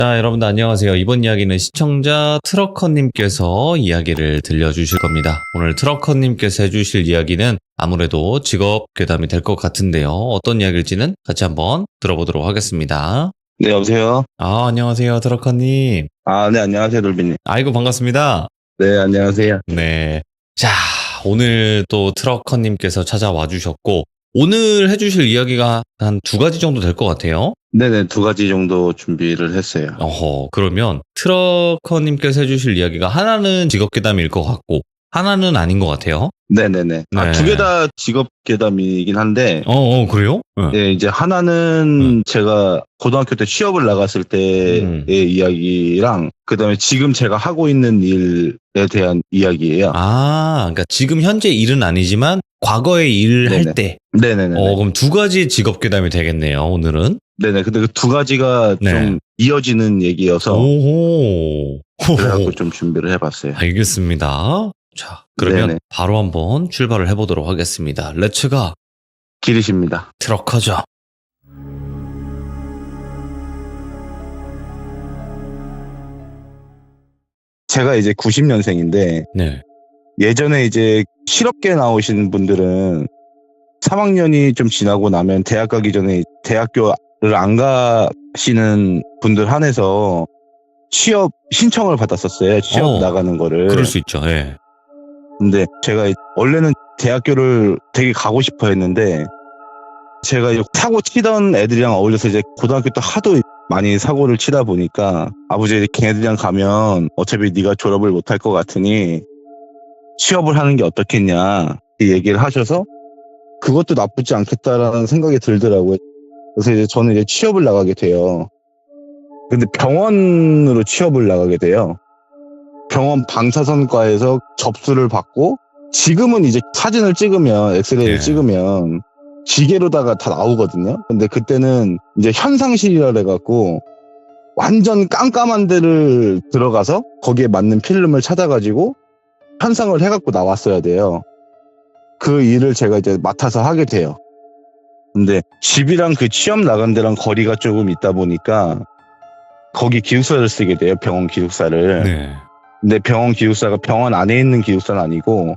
자, 여러분들 안녕하세요. 이번 이야기는 시청자 트러커님께서 이야기를 들려주실 겁니다. 오늘 트러커님께서 해주실 이야기는 아무래도 직업 괴담이 될 것 같은데요. 어떤 이야기일지는 같이 한번 들어보도록 하겠습니다. 네, 여보세요? 안녕하세요, 트러커님. 네, 안녕하세요, 돌비님. 아이고, 반갑습니다. 네, 안녕하세요. 네. 자, 오늘 또 트러커님께서 찾아와 주셨고, 오늘 해주실 이야기가 한 두 가지 정도 될 것 같아요. 네네, 두 가지 정도 준비를 했어요. 그러면 트러커님께서 해주실 이야기가 하나는 직업괴담일 것 같고 하나는 아닌 것 같아요. 네네네. 네. 두 개 다 직업 괴담이긴 한데, 그래요? 네, 이제 하나는 제가 고등학교 때 취업을 나갔을 때의 이야기랑, 그 다음에 지금 제가 하고 있는 일에 대한 이야기예요. 그러니까 지금 현재 일은 아니지만 과거에 일을 네네. 할 때. 네네네. 그럼 두 가지 직업괴담이 되겠네요, 오늘은. 네네. 근데 그 두 가지가 네. 좀 이어지는 얘기여서, 오호. 그래갖고 좀 준비를 해봤어요. 알겠습니다. 자, 그러면 네네. 바로 한번 출발을 해보도록 하겠습니다. 렛츠가 길이십니다. 트럭커죠. 제가 이제 90년생인데, 네. 예전에 이제 실업계 나오신 분들은 3학년이 좀 지나고 나면 대학 가기 전에 대학교를 안 가시는 분들 한해서 취업 신청을 받았었어요. 취업 나가는 거를. 그럴 수 있죠. 예. 근데 제가 원래는 대학교를 되게 가고 싶어 했는데, 제가 이제 사고 치던 애들이랑 어울려서 이제 고등학교 때 하도 많이 사고를 치다 보니까 아버지 걔네들이랑 가면 어차피 네가 졸업을 못할 것 같으니 취업을 하는 게 어떻겠냐 이 얘기를 하셔서 그것도 나쁘지 않겠다라는 생각이 들더라고요. 그래서 이제 저는 이제 취업을 나가게 돼요. 근데 병원으로 취업을 나가게 돼요. 병원 방사선과에서 접수를 받고, 지금은 이제 사진을 찍으면, 엑스레이를 찍으면 기계로다가 다 나오거든요. 근데 그때는 이제 현상실이라 해갖고 완전 깜깜한 데를 들어가서 거기에 맞는 필름을 찾아가지고 현상을 해갖고 나왔어야 돼요. 그 일을 제가 이제 맡아서 하게 돼요. 근데 집이랑 그 취업 나간 데랑 거리가 조금 있다 보니까 거기 기숙사를 쓰게 돼요. 병원 기숙사를. 네. 근데 병원 기숙사가 병원 안에 있는 기숙사는 아니고,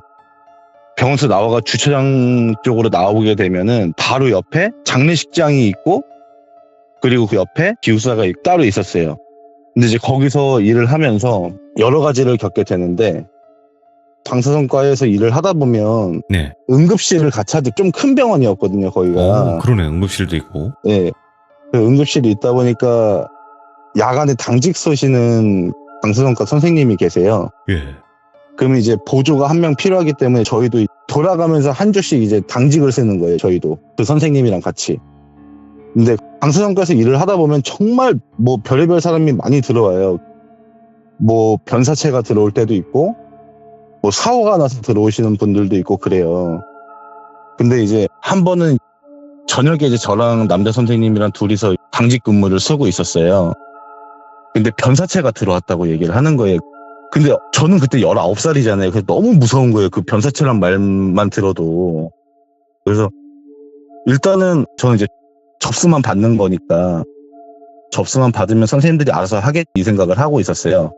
병원에서 나와가 주차장 쪽으로 나오게 되면은 바로 옆에 장례식장이 있고, 그리고 그 옆에 기숙사가 따로 있었어요. 근데 이제 거기서 일을 하면서 여러 가지를 겪게 되는데, 방사선과에서 일을 하다 보면 네. 응급실을 같이 하듯 좀 큰 병원이었거든요, 거기가. 그러네. 응급실도 있고. 네. 그 응급실이 있다 보니까 야간에 당직 서시는 방사선과 선생님이 계세요. 예. 그러면 이제 보조가 한 명 필요하기 때문에 저희도 돌아가면서 한 주씩 이제 당직을 쓰는 거예요, 저희도. 그 선생님이랑 같이. 근데 방사선과에서 일을 하다 보면 정말 뭐 별의별 사람이 많이 들어와요. 뭐 변사체가 들어올 때도 있고, 뭐 사고가 나서 들어오시는 분들도 있고 그래요. 근데 이제 한 번은 저녁에 이제 저랑 남자 선생님이랑 둘이서 당직 근무를 쓰고 있었어요. 근데 변사체가 들어왔다고 얘기를 하는 거예요. 근데 저는 그때 19살이잖아요. 그래서 너무 무서운 거예요. 그 변사체란 말만 들어도. 그래서 일단은 저는 이제 접수만 받는 거니까 접수만 받으면 선생님들이 알아서 하겠지 이 생각을 하고 있었어요.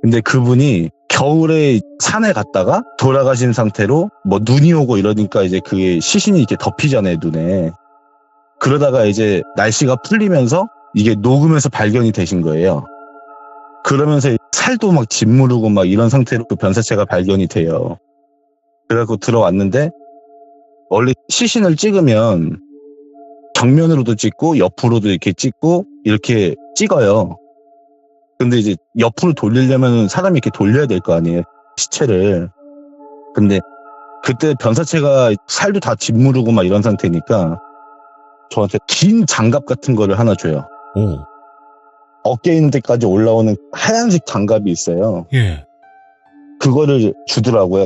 근데 그분이 겨울에 산에 갔다가 돌아가신 상태로 뭐 눈이 오고 이러니까 이제 그게 시신이 이렇게 덮이잖아요, 눈에. 그러다가 이제 날씨가 풀리면서 이게 녹으면서 발견이 되신 거예요. 그러면서 살도 막 짓무르고 막 이런 상태로 그 변사체가 발견이 돼요. 그래갖고 들어왔는데, 원래 시신을 찍으면 정면으로도 찍고 옆으로도 이렇게 찍고 이렇게 찍어요. 근데 이제 옆으로 돌리려면 사람이 이렇게 돌려야 될 거 아니에요, 시체를. 근데 그때 변사체가 살도 다 짓무르고 막 이런 상태니까 저한테 긴 장갑 같은 거를 하나 줘요. 어깨 있는 데까지 올라오는 하얀색 장갑이 있어요. 예. 그거를 주더라고요.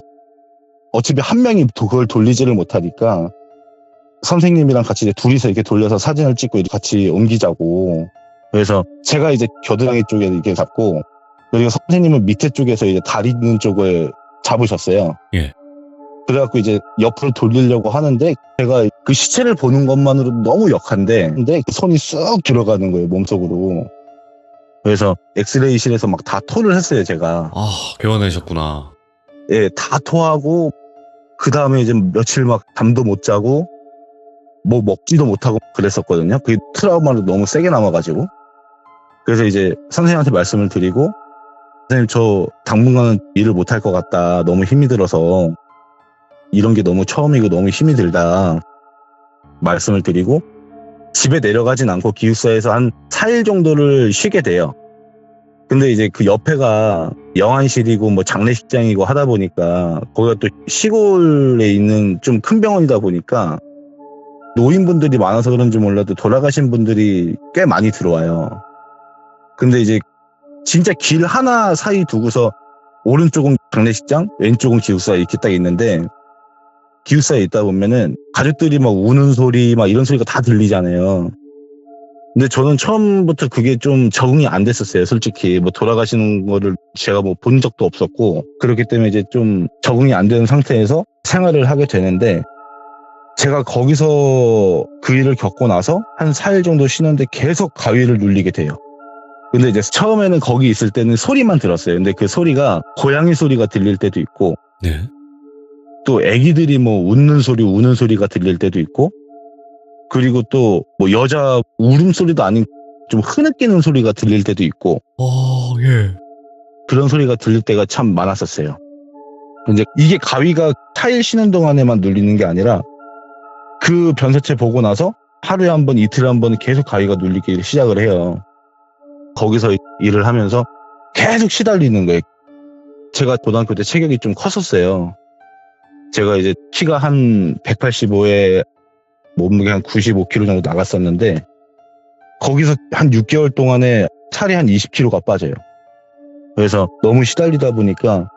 어차피 한 명이 그걸 돌리지를 못하니까 선생님이랑 같이 이제 둘이서 이렇게 돌려서 사진을 찍고 같이 옮기자고. 그래서 제가 이제 겨드랑이 쪽에 이렇게 잡고, 그리고 선생님은 밑에 쪽에서 이제 다리 있는 쪽을 잡으셨어요. 예. 그래갖고 이제 옆으로 돌리려고 하는데, 제가 그 시체를 보는 것만으로 너무 역한데, 근데 손이 쑥 들어가는 거예요, 몸속으로. 그래서 엑스레이실에서 막 다 토를 했어요, 제가. 아, 배워내셨구나. 예, 다 토하고, 그 다음에 이제 며칠 막 잠도 못 자고, 뭐 먹지도 못하고 그랬었거든요. 그게 트라우마로 너무 세게 남아가지고. 그래서 이제 선생님한테 말씀을 드리고, 선생님 저 당분간은 일을 못할 것 같다. 너무 힘이 들어서. 이런 게 너무 처음이고 너무 힘이 들다. 말씀을 드리고, 집에 내려가진 않고 기숙사에서 한 4일 정도를 쉬게 돼요. 근데 이제 그 옆에가 영안실이고 뭐 장례식장이고 하다 보니까 거기가 또 시골에 있는 좀 큰 병원이다 보니까 노인분들이 많아서 그런지 몰라도 돌아가신 분들이 꽤 많이 들어와요. 근데 이제 진짜 길 하나 사이 두고서 오른쪽은 장례식장, 왼쪽은 기숙사 이렇게 딱 있는데 기숙사에 있다 보면은 가족들이 막 우는 소리 막 이런 소리가 다 들리잖아요. 근데 저는 처음부터 그게 좀 적응이 안 됐었어요, 솔직히. 뭐 돌아가시는 거를 제가 뭐 본 적도 없었고, 그렇기 때문에 이제 좀 적응이 안 되는 상태에서 생활을 하게 되는데, 제가 거기서 그 일을 겪고 나서 한 4일 정도 쉬는데 계속 가위를 눌리게 돼요. 근데 이제 처음에는 거기 있을 때는 소리만 들었어요. 근데 그 소리가 고양이 소리가 들릴 때도 있고, 네. 또 애기들이 뭐 웃는 소리, 우는 소리가 들릴 때도 있고, 그리고 또 뭐 여자 울음소리도 아닌 좀 흐느끼는 소리가 들릴 때도 있고, 예. 그런 소리가 들릴 때가 참 많았었어요. 이제 이게 가위가 4일 쉬는 동안에만 눌리는 게 아니라 그 변사체 보고 나서 하루에 한 번, 이틀에 한 번 계속 가위가 눌리기 시작을 해요. 거기서 일을 하면서 계속 시달리는 거예요. 제가 고등학교 때 체격이 좀 컸었어요. 제가 이제 키가 한 185에 몸무게 한 95kg 정도 나갔었는데 거기서 한 6개월 동안에 살이 한 20kg가 빠져요. 그래서 너무 시달리다 보니까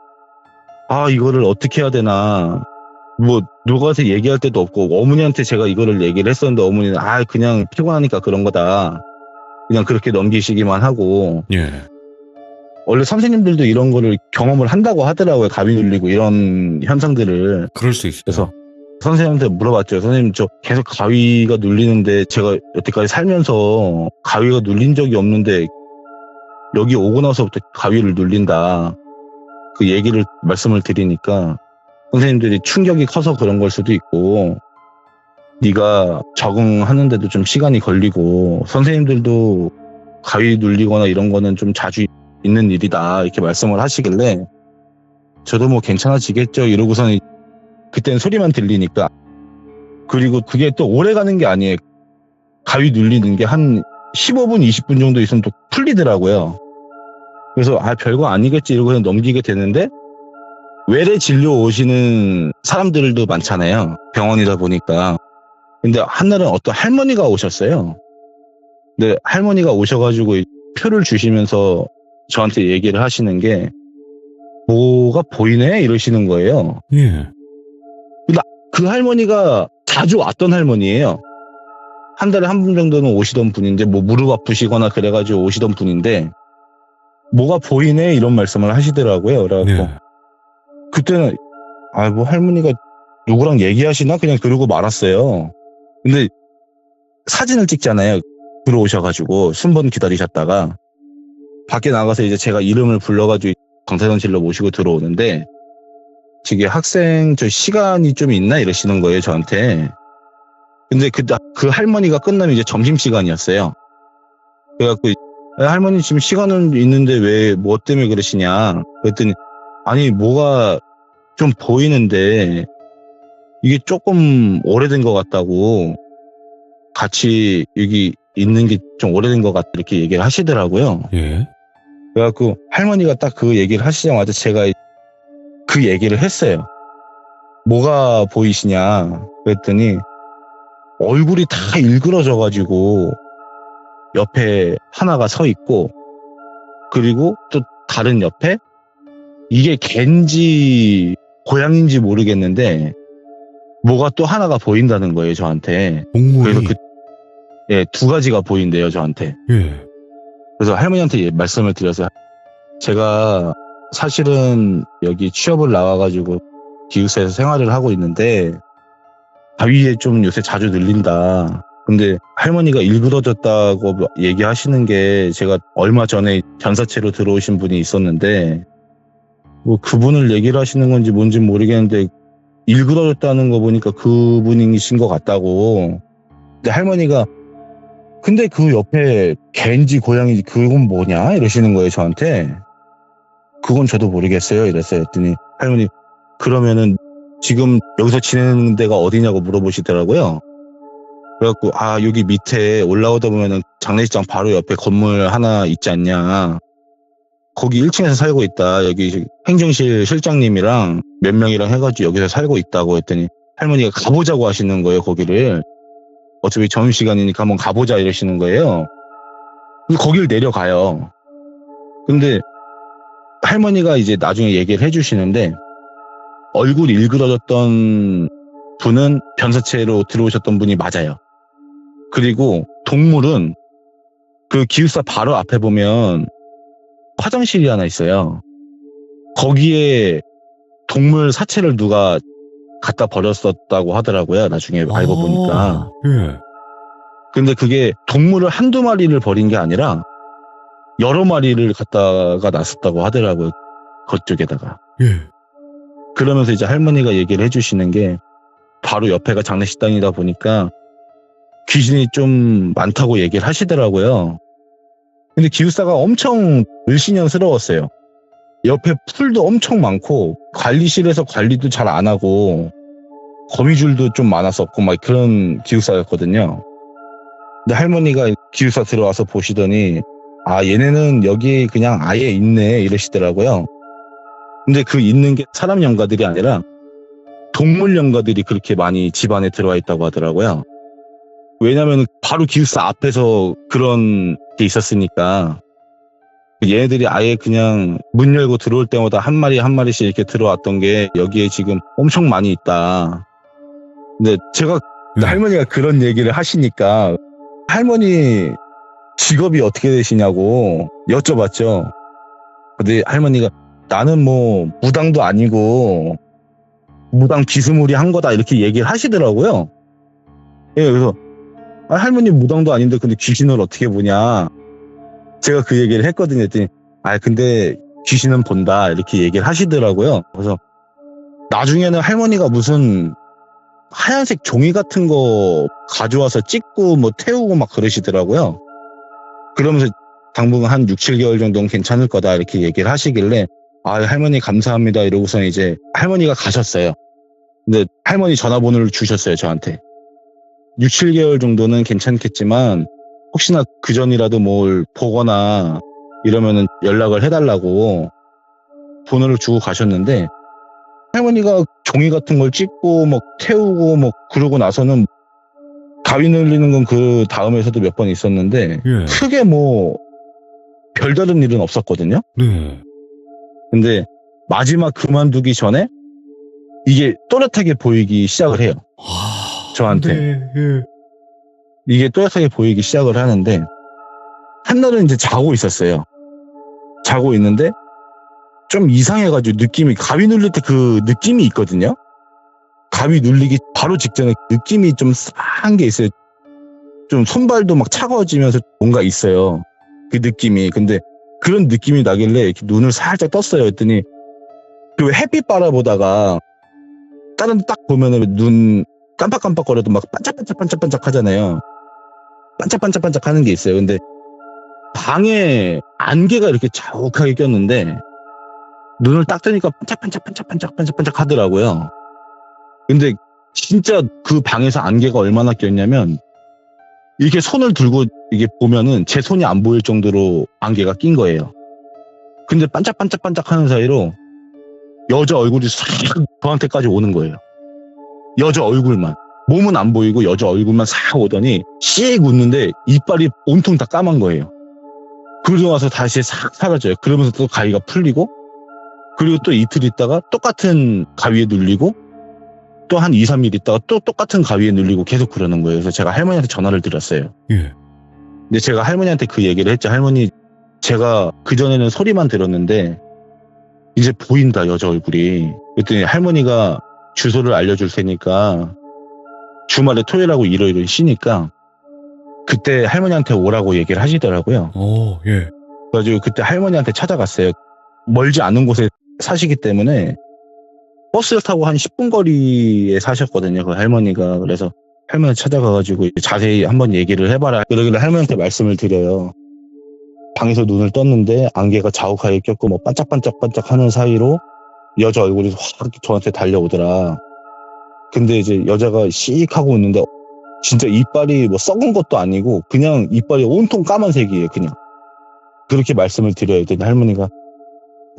이거를 어떻게 해야 되나, 뭐 누구한테 얘기할 데도 없고, 어머니한테 제가 이거를 얘기를 했었는데 어머니는 그냥 피곤하니까 그런 거다, 그냥 그렇게 넘기시기만 하고. 예. 원래 선생님들도 이런 거를 경험을 한다고 하더라고요. 가위 눌리고 이런 현상들을. 그럴 수 있어요. 그래서 선생님한테 물어봤죠. 선생님, 저 계속 가위가 눌리는데 제가 여태까지 살면서 가위가 눌린 적이 없는데 여기 오고 나서부터 가위를 눌린다, 그 얘기를 말씀을 드리니까 선생님들이 충격이 커서 그런 걸 수도 있고, 네가 적응하는데도 좀 시간이 걸리고, 선생님들도 가위 눌리거나 이런 거는 좀 자주 있는 일이다, 이렇게 말씀을 하시길래 저도 뭐 괜찮아지겠죠 이러고서는 그때는 소리만 들리니까. 그리고 그게 또 오래 가는 게 아니에요. 가위 눌리는 게 한 15분, 20분 정도 있으면 또 풀리더라고요. 그래서 별거 아니겠지 이러고 그냥 넘기게 되는데, 외래 진료 오시는 사람들도 많잖아요, 병원이다 보니까. 근데 한날은 어떤 할머니가 오셨어요. 근데 할머니가 오셔가지고 표를 주시면서 저한테 얘기를 하시는 게, 뭐가 보이네 이러시는 거예요. 예. 그 할머니가 자주 왔던 할머니예요. 한 달에 한 분 정도는 오시던 분인데, 뭐 무릎 아프시거나 그래가지고 오시던 분인데 뭐가 보이네 이런 말씀을 하시더라고요. 그래갖고 예. 그때는 뭐 할머니가 누구랑 얘기하시나 그냥 그러고 말았어요. 근데 사진을 찍잖아요. 들어오셔가지고 순번 기다리셨다가 밖에 나가서 이제 제가 이름을 불러가지고 방사선실로 모시고 들어오는데, 지금 학생 저 시간이 좀 있나 이러시는 거예요, 저한테. 근데 그 할머니가 끝나면 이제 점심시간이었어요. 그래갖고 할머니 지금 시간은 있는데 왜 뭐 때문에 그러시냐 그랬더니, 뭐가 좀 보이는데 이게 조금 오래된 것 같다고, 같이 여기 있는 게 좀 오래된 것 같다 이렇게 얘기를 하시더라고요. 예. 그래갖고 할머니가 딱 그 얘기를 하시자마자 제가 그 얘기를 했어요. 뭐가 보이시냐 그랬더니 얼굴이 다 일그러져가지고 옆에 하나가 서 있고, 그리고 또 다른 옆에 이게 갠지 고양인지 모르겠는데 뭐가 또 하나가 보인다는 거예요, 저한테. 동물이. 그래서 두 가지가 보인대요, 저한테. 예. 그래서 할머니한테 말씀을 드려서, 제가 사실은 여기 취업을 나와가지고 기숙사에서 생활을 하고 있는데 가위에 좀 요새 자주 눌린다. 근데 할머니가 일그러졌다고 얘기하시는 게 제가 얼마 전에 견사체로 들어오신 분이 있었는데 뭐 그분을 얘기를 하시는 건지 뭔지 모르겠는데 일그러졌다는 거 보니까 그분이신 것 같다고. 근데 할머니가 근데 그 옆에 개인지 고양이지 그건 뭐냐 이러시는 거예요 저한테. 그건 저도 모르겠어요 이랬어요. 했더니 할머니 그러면은 지금 여기서 지내는 데가 어디냐고 물어보시더라고요. 그래갖고 여기 밑에 올라오다 보면은 장례식장 바로 옆에 건물 하나 있지 않냐. 거기 1층에서 살고 있다. 여기 행정실 실장님이랑 몇 명이랑 해가지고 여기서 살고 있다고 했더니 할머니가 가보자고 하시는 거예요 거기를. 어차피 점심시간이니까 한번 가보자 이러시는 거예요. 그래서 거길 내려가요. 근데 할머니가 이제 나중에 얘기를 해주시는데 얼굴이 일그러졌던 분은 변사체로 들어오셨던 분이 맞아요. 그리고 동물은 그 기숙사 바로 앞에 보면 화장실이 하나 있어요. 거기에 동물 사체를 누가 갖다 버렸었다고 하더라고요. 나중에 알고 보니까. 예. 근데 그게 동물을 한두 마리를 버린 게 아니라 여러 마리를 갖다가 놨었다고 하더라고요. 그쪽에다가. 예. 그러면서 이제 할머니가 얘기를 해주시는 게 바로 옆에가 장례식당이다 보니까 귀신이 좀 많다고 얘기를 하시더라고요. 근데 기숙사가 엄청 을씨년스러웠어요. 옆에 풀도 엄청 많고 관리실에서 관리도 잘 안 하고 거미줄도 좀 많았었고 막 그런 기숙사였거든요. 근데 할머니가 기숙사 들어와서 보시더니 얘네는 여기 그냥 아예 있네 이러시더라고요. 근데 그 있는 게 사람 영가들이 아니라 동물 영가들이 그렇게 많이 집안에 들어와 있다고 하더라고요. 왜냐면 바로 기숙사 앞에서 그런 게 있었으니까 얘네들이 아예 그냥 문 열고 들어올 때마다 한 마리 한 마리씩 이렇게 들어왔던 게 여기에 지금 엄청 많이 있다. 근데 제가 할머니가 그런 얘기를 하시니까 할머니 직업이 어떻게 되시냐고 여쭤봤죠. 근데 할머니가 나는 뭐 무당도 아니고 무당 비스무리한 거다 이렇게 얘기를 하시더라고요. 예, 그래서 할머니 무당도 아닌데 근데 귀신을 어떻게 보냐. 제가 그 얘기를 했거든요. 했더니 근데 귀신은 본다 이렇게 얘기를 하시더라고요. 그래서 나중에는 할머니가 무슨 하얀색 종이 같은 거 가져와서 찍고 뭐 태우고 막 그러시더라고요. 그러면서 당분간 한 6, 7개월 정도는 괜찮을 거다 이렇게 얘기를 하시길래 할머니 감사합니다 이러고서 이제 할머니가 가셨어요. 근데 할머니 전화번호를 주셨어요 저한테. 6, 7개월 정도는 괜찮겠지만 혹시나 그 전이라도 뭘 보거나 이러면은 연락을 해달라고 번호를 주고 가셨는데 할머니가 종이 같은 걸 찍고 뭐 태우고 뭐 그러고 나서는 가위 눌리는 건 그 다음에서도 몇 번 있었는데 예. 크게 뭐 별다른 일은 없었거든요. 네. 근데 마지막 그만두기 전에 이게 또렷하게 보이기 시작을 해요. 저한테. 네. 예. 이게 또렷하게 보이기 시작을 하는데 한날은 이제 자고 있었어요. 자고 있는데 좀 이상해가지고 느낌이 가위 눌릴 때 그 느낌이 있거든요. 가위 눌리기 바로 직전에 느낌이 좀 싸한 게 있어요. 좀 손발도 막 차가워지면서 뭔가 있어요. 그 느낌이. 근데 그런 느낌이 나길래 이렇게 눈을 살짝 떴어요. 했더니 그 햇빛 바라보다가 다른 데 딱 보면은 눈 깜빡깜빡거려도 막 반짝반짝 하잖아요. 반짝반짝 하는 게 있어요. 근데 방에 안개가 이렇게 자욱하게 꼈는데 눈을 딱 뜨니까 반짝반짝 하더라고요. 근데 진짜 그 방에서 안개가 얼마나 꼈냐면 이렇게 손을 들고 이게 보면은 제 손이 안 보일 정도로 안개가 낀 거예요. 근데 반짝반짝 하는 사이로 여자 얼굴이 싹 저한테까지 오는 거예요. 여자 얼굴만. 몸은 안 보이고 여자 얼굴만 싹 오더니 씩 웃는데 이빨이 온통 다 까만 거예요. 그러고 나서 다시 싹 사라져요. 그러면서 또 가위가 풀리고 그리고 또 이틀 있다가 똑같은 가위에 눌리고 또 한 2, 3일 있다가 또 똑같은 가위에 눌리고 계속 그러는 거예요. 그래서 제가 할머니한테 전화를 드렸어요. 예. 근데 제가 할머니한테 그 얘기를 했죠. 할머니, 제가 그전에는 소리만 들었는데 이제 보인다, 여자 얼굴이. 그랬더니 할머니가 주소를 알려줄 테니까 주말에 토요일하고 일요일은 쉬니까 그때 할머니한테 오라고 얘기를 하시더라고요. 예. 그래가지고 그때 할머니한테 찾아갔어요. 멀지 않은 곳에 사시기 때문에 버스를 타고 한 10분 거리에 사셨거든요. 그 할머니가. 그래서 할머니 찾아가가지고 자세히 한번 얘기를 해봐라. 그러길래 할머니한테 말씀을 드려요. 방에서 눈을 떴는데 안개가 자욱하게 꼈고 뭐 반짝반짝반짝 하는 사이로 여자 얼굴이 확 저한테 달려오더라. 근데 이제 여자가 씩 하고 있는데 진짜 이빨이 뭐 썩은 것도 아니고 그냥 이빨이 온통 까만색이에요. 그냥. 그렇게 말씀을 드려야 했더니 할머니가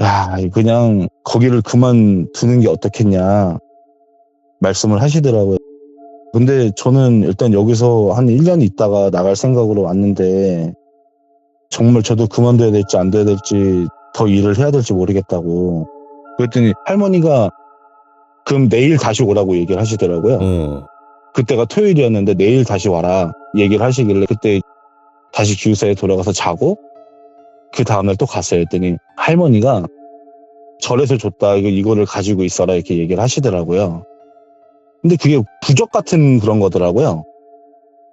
야, 그냥 거기를 그만두는 게 어떻겠냐 말씀을 하시더라고요. 근데 저는 일단 여기서 한 1년 있다가 나갈 생각으로 왔는데 정말 저도 그만둬야 될지 안 돼야 될지 더 일을 해야 될지 모르겠다고. 그랬더니 할머니가 그럼 내일 다시 오라고 얘기를 하시더라고요. 그때가 토요일이었는데 내일 다시 와라 얘기를 하시길래 그때 다시 기숙사에 돌아가서 자고 그 다음날 또 갔어요. 했더니 할머니가 절에서 줬다 이거를 가지고 있어라 이렇게 얘기를 하시더라고요. 근데 그게 부적 같은 그런 거더라고요.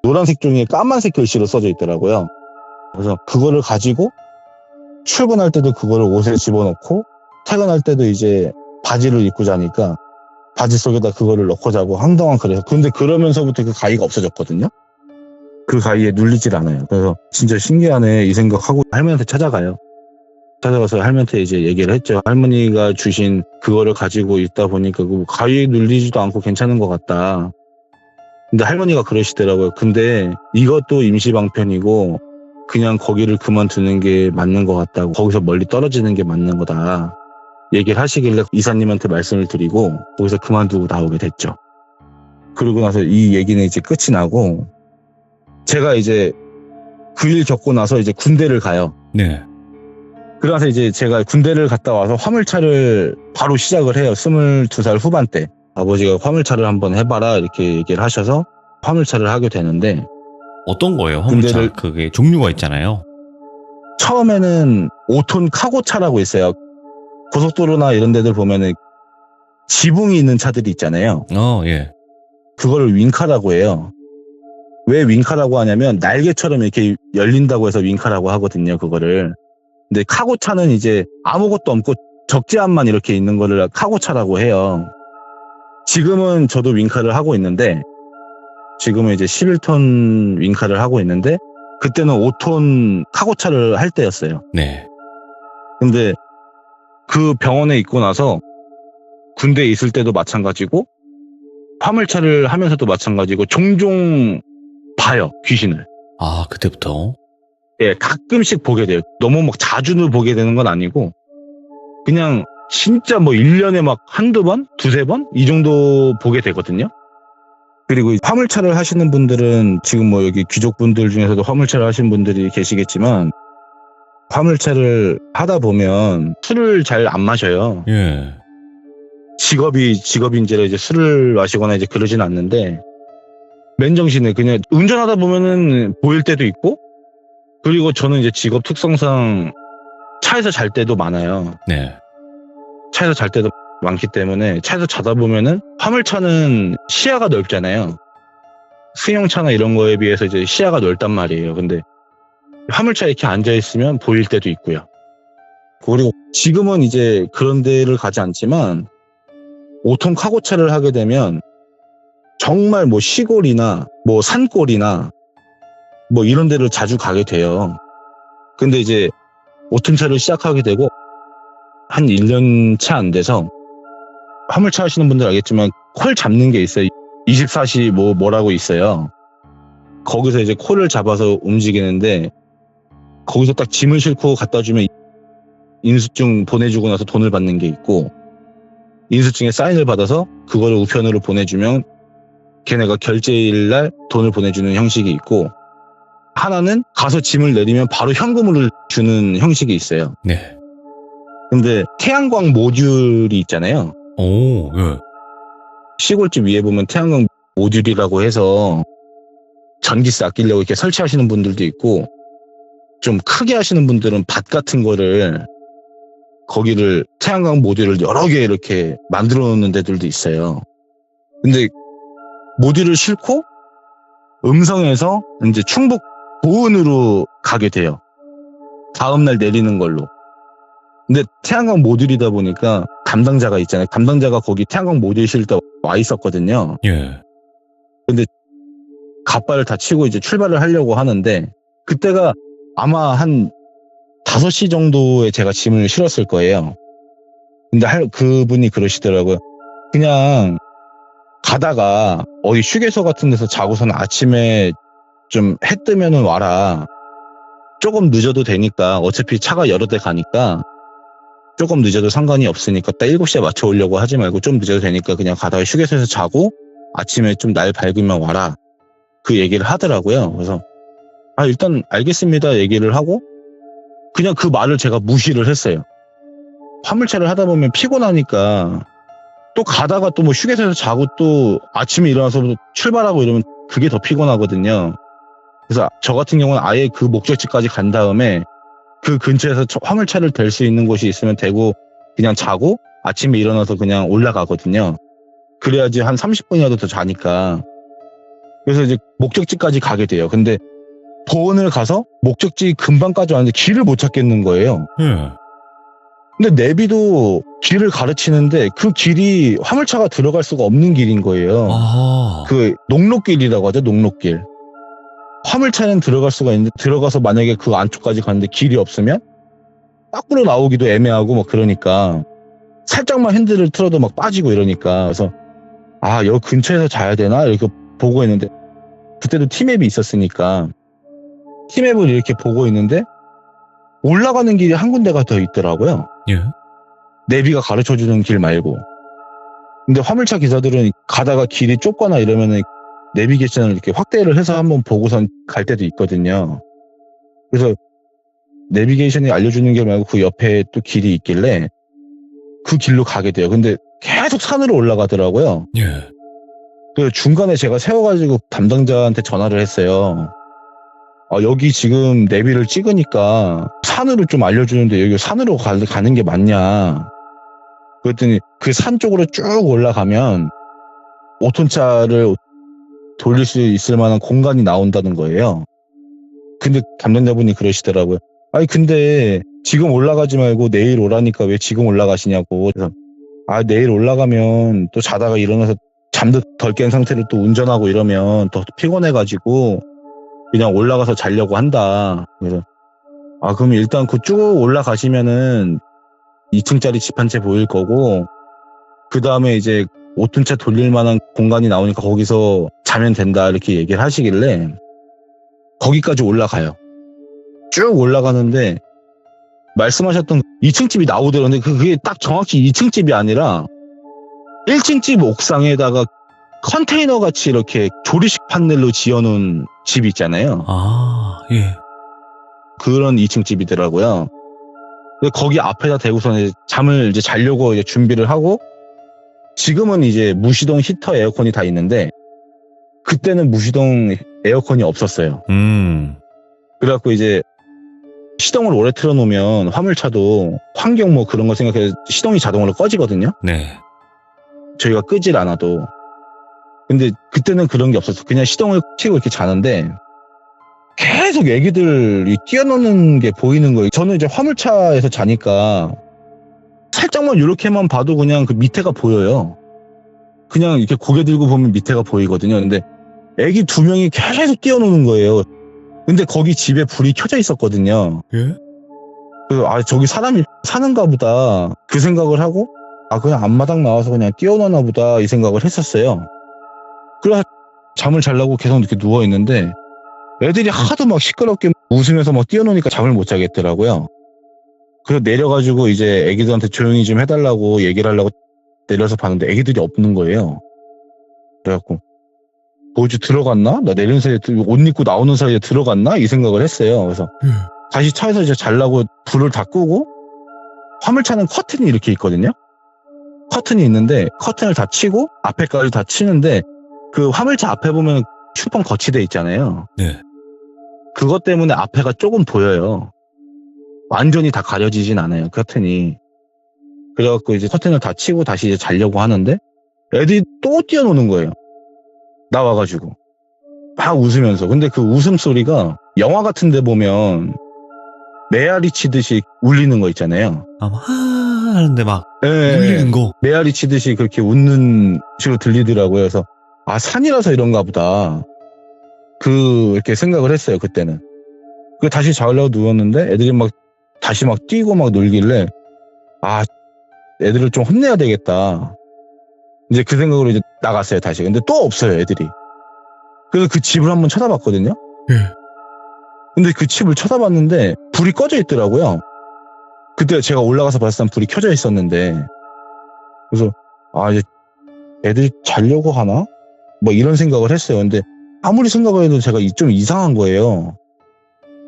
노란색 종이에 까만색 글씨로 써져 있더라고요. 그래서 그거를 가지고 출근할 때도 그거를 옷에 집어넣고 퇴근할 때도 이제 바지를 입고 자니까 바지 속에다 그거를 넣고 자고 한동안 그래서 근데 그러면서부터 그 가위가 없어졌거든요. 그 가위에 눌리질 않아요. 그래서 진짜 신기하네 이 생각하고 할머니한테 찾아가요. 찾아가서 할머니한테 이제 얘기를 했죠. 할머니가 주신 그거를 가지고 있다 보니까 그 가위에 눌리지도 않고 괜찮은 것 같다. 근데 할머니가 그러시더라고요. 근데 이것도 임시방편이고 그냥 거기를 그만두는 게 맞는 것 같다고. 거기서 멀리 떨어지는 게 맞는 거다. 얘기를 하시길래 이사님한테 말씀을 드리고 거기서 그만두고 나오게 됐죠. 그러고 나서 이 얘기는 이제 끝이 나고 제가 이제 그 일 겪고 나서 이제 군대를 가요. 네. 그래서 이제 제가 군대를 갔다 와서 화물차를 바로 시작을 해요. 22살 후반 때. 아버지가 화물차를 한번 해봐라 이렇게 얘기를 하셔서 화물차를 하게 되는데 어떤 거예요? 화물차 군대를- 그게 종류가 있잖아요. 처음에는 5톤 카고차라고 있어요. 고속도로나 이런 데들 보면은 지붕이 있는 차들이 있잖아요. 예. 그거를 윙카라고 해요. 왜 윙카라고 하냐면 날개처럼 이렇게 열린다고 해서 윙카라고 하거든요. 그거를. 근데 카고차는 이제 아무것도 없고 적재함만 이렇게 있는 거를 카고차라고 해요. 지금은 저도 윙카를 하고 있는데 지금은 이제 11톤 윙카를 하고 있는데 그때는 5톤 카고차를 할 때였어요. 네. 근데 그 병원에 있고 나서 군대에 있을 때도 마찬가지고 화물차를 하면서도 마찬가지고 종종 봐요. 귀신을. 아, 그때부터? 예, 가끔씩 보게 돼요. 너무 막 자주 보게 되는 건 아니고 그냥 진짜 뭐 1년에 막 한두 번? 두세 번? 이 정도 보게 되거든요. 그리고 화물차를 하시는 분들은 지금 뭐 여기 귀족분들 중에서도 화물차를 하시는 분들이 계시겠지만 화물차를 하다 보면 술을 잘 안 마셔요. 예. 직업인지라 이제 술을 마시거나 이제 그러진 않는데 맨정신에 그냥 운전하다 보면은 보일 때도 있고 그리고 저는 이제 직업 특성상 차에서 잘 때도 많아요. 네. 차에서 잘 때도 많기 때문에 차에서 자다 보면은 화물차는 시야가 넓잖아요. 승용차나 이런 거에 비해서 이제 시야가 넓단 말이에요. 근데 화물차에 이렇게 앉아있으면 보일 때도 있고요. 그리고 지금은 이제 그런 데를 가지 않지만 5톤 카고차를 하게 되면 정말 뭐 시골이나 뭐 산골이나 뭐 이런 데를 자주 가게 돼요. 근데 이제 5톤 차를 시작하게 되고 한 1년 차 안 돼서 화물차 하시는 분들 알겠지만 콜 잡는 게 있어요. 24시 뭐라고 있어요. 거기서 이제 콜을 잡아서 움직이는데 거기서 딱 짐을 싣고 갖다 주면 인수증 보내주고 나서 돈을 받는 게 있고 인수증에 사인을 받아서 그거를 우편으로 보내주면 걔네가 결제일 날 돈을 보내주는 형식이 있고 하나는 가서 짐을 내리면 바로 현금을 주는 형식이 있어요. 네. 근데 태양광 모듈이 있잖아요. 오, 예. 시골집 위에 보면 태양광 모듈이라고 해서 전기세 아끼려고 이렇게 설치하시는 분들도 있고 좀 크게 하시는 분들은 밭 같은 거를 거기를 태양광 모듈을 여러 개 이렇게 만들어 놓는 데들도 있어요. 근데 모듈을 싣고 음성에서 이제 충북 보은으로 가게 돼요. 다음날 내리는 걸로. 근데 태양광 모듈이다 보니까 담당자가 있잖아요. 담당자가 거기 태양광 모듈 실때 와 있었거든요. 예. 갓발을 다 치고 이제 출발을 하려고 하는데 그때가 아마 한 5시 정도에 제가 짐을 실었을 거예요. 근데 그분이 그러시더라고요. 그냥 가다가 어디 휴게소 같은 데서 자고서는 아침에 좀 해 뜨면은 와라. 조금 늦어도 되니까 어차피 차가 여러 대 가니까 조금 늦어도 상관이 없으니까 딱 7시에 맞춰 오려고 하지 말고 좀 늦어도 되니까 그냥 가다가 휴게소에서 자고 아침에 좀 날 밝으면 와라. 그 얘기를 하더라고요. 그래서 일단 알겠습니다 얘기를 하고 그냥 그 말을 제가 무시를 했어요. 화물차를 하다 보면 피곤하니까 또 가다가 또 뭐 휴게소에서 자고 또 아침에 일어나서 출발하고 이러면 그게 더 피곤하거든요. 그래서 저 같은 경우는 아예 그 목적지까지 간 다음에 그 근처에서 화물차를 댈 수 있는 곳이 있으면 대고 그냥 자고 아침에 일어나서 그냥 올라가거든요. 그래야지 한 30분이라도 더 자니까. 그래서 이제 목적지까지 가게 돼요. 근데 보은을 가서 목적지 근방까지 왔는데 길을 못 찾겠는 거예요. 예. 근데 내비도 길을 가르치는데 그 길이 화물차가 들어갈 수가 없는 길인 거예요. 아. 그 농로길이라고 하죠. 농로길. 화물차는 들어갈 수가 있는데 들어가서 만약에 그 안쪽까지 가는데 길이 없으면 밖으로 나오기도 애매하고 막 그러니까 살짝만 핸들을 틀어도 막 빠지고 이러니까 그래서 여기 근처에서 자야 되나 이렇게 보고 있는데 그때도 티맵이 있었으니까 티맵을 이렇게 보고 있는데 올라가는 길이 한 군데가 더 있더라고요. 예. 내비가 가르쳐주는 길 말고. 근데 화물차 기사들은 가다가 길이 좁거나 이러면은 내비게이션을 이렇게 확대를 해서 한번 보고선 갈 때도 있거든요. 그래서 내비게이션이 알려주는 길 말고 그 옆에 또 길이 있길래 그 길로 가게 돼요. 근데 계속 산으로 올라가더라고요. 예. 그래서 중간에 제가 세워가지고 담당자한테 전화를 했어요. 여기 지금 내비를 찍으니까 산으로 좀 알려주는데 여기 산으로 가는 게 맞냐. 그랬더니 그 산 쪽으로 쭉 올라가면 5톤차를 돌릴 수 있을 만한 공간이 나온다는 거예요. 근데 담당자분이 그러시더라고요. 근데 지금 올라가지 말고 내일 오라니까 왜 지금 올라가시냐고. 그래서 내일 올라가면 또 자다가 일어나서 잠도 덜 깬 상태로 또 운전하고 이러면 더 피곤해가지고 그냥 올라가서 자려고 한다. 그래서 그럼 일단 그 쭉 올라가시면은 2층짜리 집 한 채 보일 거고 그 다음에 이제 5톤차 돌릴 만한 공간이 나오니까 거기서 자면 된다 이렇게 얘기를 하시길래 거기까지 올라가요. 쭉 올라가는데 말씀하셨던 2층 집이 나오더라고요. 근데 그게 딱 정확히 2층 집이 아니라 1층 집 옥상에다가 컨테이너 같이 이렇게 조리식 판넬로 지어놓은 집이 있잖아요. 예. 그런 2층 집이더라고요. 거기 앞에다 대고서 잠을 이제 자려고 이제 준비를 하고 지금은 이제 무시동 히터 에어컨이 다 있는데 그때는 무시동 에어컨이 없었어요. 그래갖고 이제 시동을 오래 틀어놓으면 화물차도 환경 뭐 그런 거 생각해서 시동이 자동으로 꺼지거든요. 네. 저희가 끄질 않아도. 근데 그때는 그런 게 없었어. 그냥 시동을 켜고 이렇게 자는데 계속 애기들이 뛰어노는 게 보이는 거예요. 저는 이제 화물차에서 자니까 살짝만 이렇게만 봐도 그냥 그 밑에가 보여요. 그냥 이렇게 고개 들고 보면 밑에가 보이거든요. 근데 애기 2명이 계속 뛰어노는 거예요. 근데 거기 집에 불이 켜져 있었거든요. 예? 그래서 저기 사람이 사는가 보다 그 생각을 하고 그냥 앞마당 나와서 그냥 뛰어노나 보다 이 생각을 했었어요. 그래서 잠을 자려고 계속 이렇게 누워있는데 애들이 하도 막 시끄럽게 웃으면서 막 뛰어노니까 잠을 못 자겠더라고요. 그래서 내려가지고 이제 애기들한테 조용히 좀 해달라고 얘기를 하려고 내려서 봤는데 애기들이 없는 거예요. 그래갖고 뭐지 들어갔나? 나 내리는 사이에 옷 입고 나오는 사이에 들어갔나? 이 생각을 했어요. 그래서 다시 차에서 이제 자려고 불을 다 끄고 화물차는 커튼이 이렇게 있거든요. 커튼이 있는데 커튼을 다 치고 앞에까지 다 치는데 그 화물차 앞에 보면 슈퍼 거치대 있잖아요. 네. 그것 때문에 앞에가 조금 보여요. 완전히 다 가려지진 않아요, 커튼이. 그래갖고 이제 커튼을 다 치고 다시 이제 자려고 하는데 애들이 또 뛰어노는 거예요. 나와가지고. 막 웃으면서. 근데 그 웃음소리가 영화 같은 데 보면 메아리 치듯이 울리는 거 있잖아요. 아마 하는데 막 예, 울리는 거. 메아리 치듯이 그렇게 웃는 식으로 들리더라고요. 그래서 아, 산이라서 이런가 보다. 이렇게 생각을 했어요, 그때는. 다시 자려고 누웠는데 애들이 막 다시 막 뛰고 막 놀길래 아, 애들을 좀 혼내야 되겠다. 이제 그 생각으로 이제 나갔어요, 다시. 근데 또 없어요, 애들이. 그래서 그 집을 한번 쳐다봤거든요. 예. 근데 그 집을 쳐다봤는데 불이 꺼져 있더라고요. 그때 제가 올라가서 봤을 땐 불이 켜져 있었는데, 그래서 아, 이제 애들이 자려고 하나? 뭐 이런 생각을 했어요. 근데 아무리 생각을 해도 제가 좀 이상한 거예요.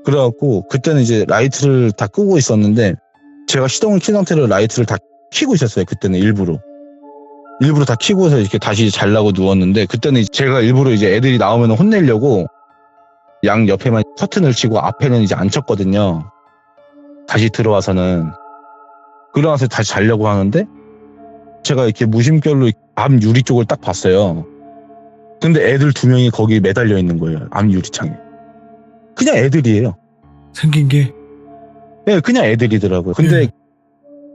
그래갖고 그때는 이제 라이트를 다 끄고 있었는데 제가 시동을 킨 상태로 라이트를 다 켜고 있었어요. 그때는 일부러 다 켜고서 이렇게 다시 자려고 누웠는데, 그때는 제가 일부러 이제 애들이 나오면 혼내려고 양 옆에만 커튼을 치고 앞에는 이제 안 쳤거든요. 다시 들어와서는. 그러고서 다시 자려고 하는데 제가 이렇게 무심결로 앞 유리 쪽을 딱 봤어요. 근데 애들 2명이 거기 매달려 있는 거예요. 앞 유리창에. 그냥 애들이에요. 생긴 게. 네, 그냥 애들이더라고요. 근데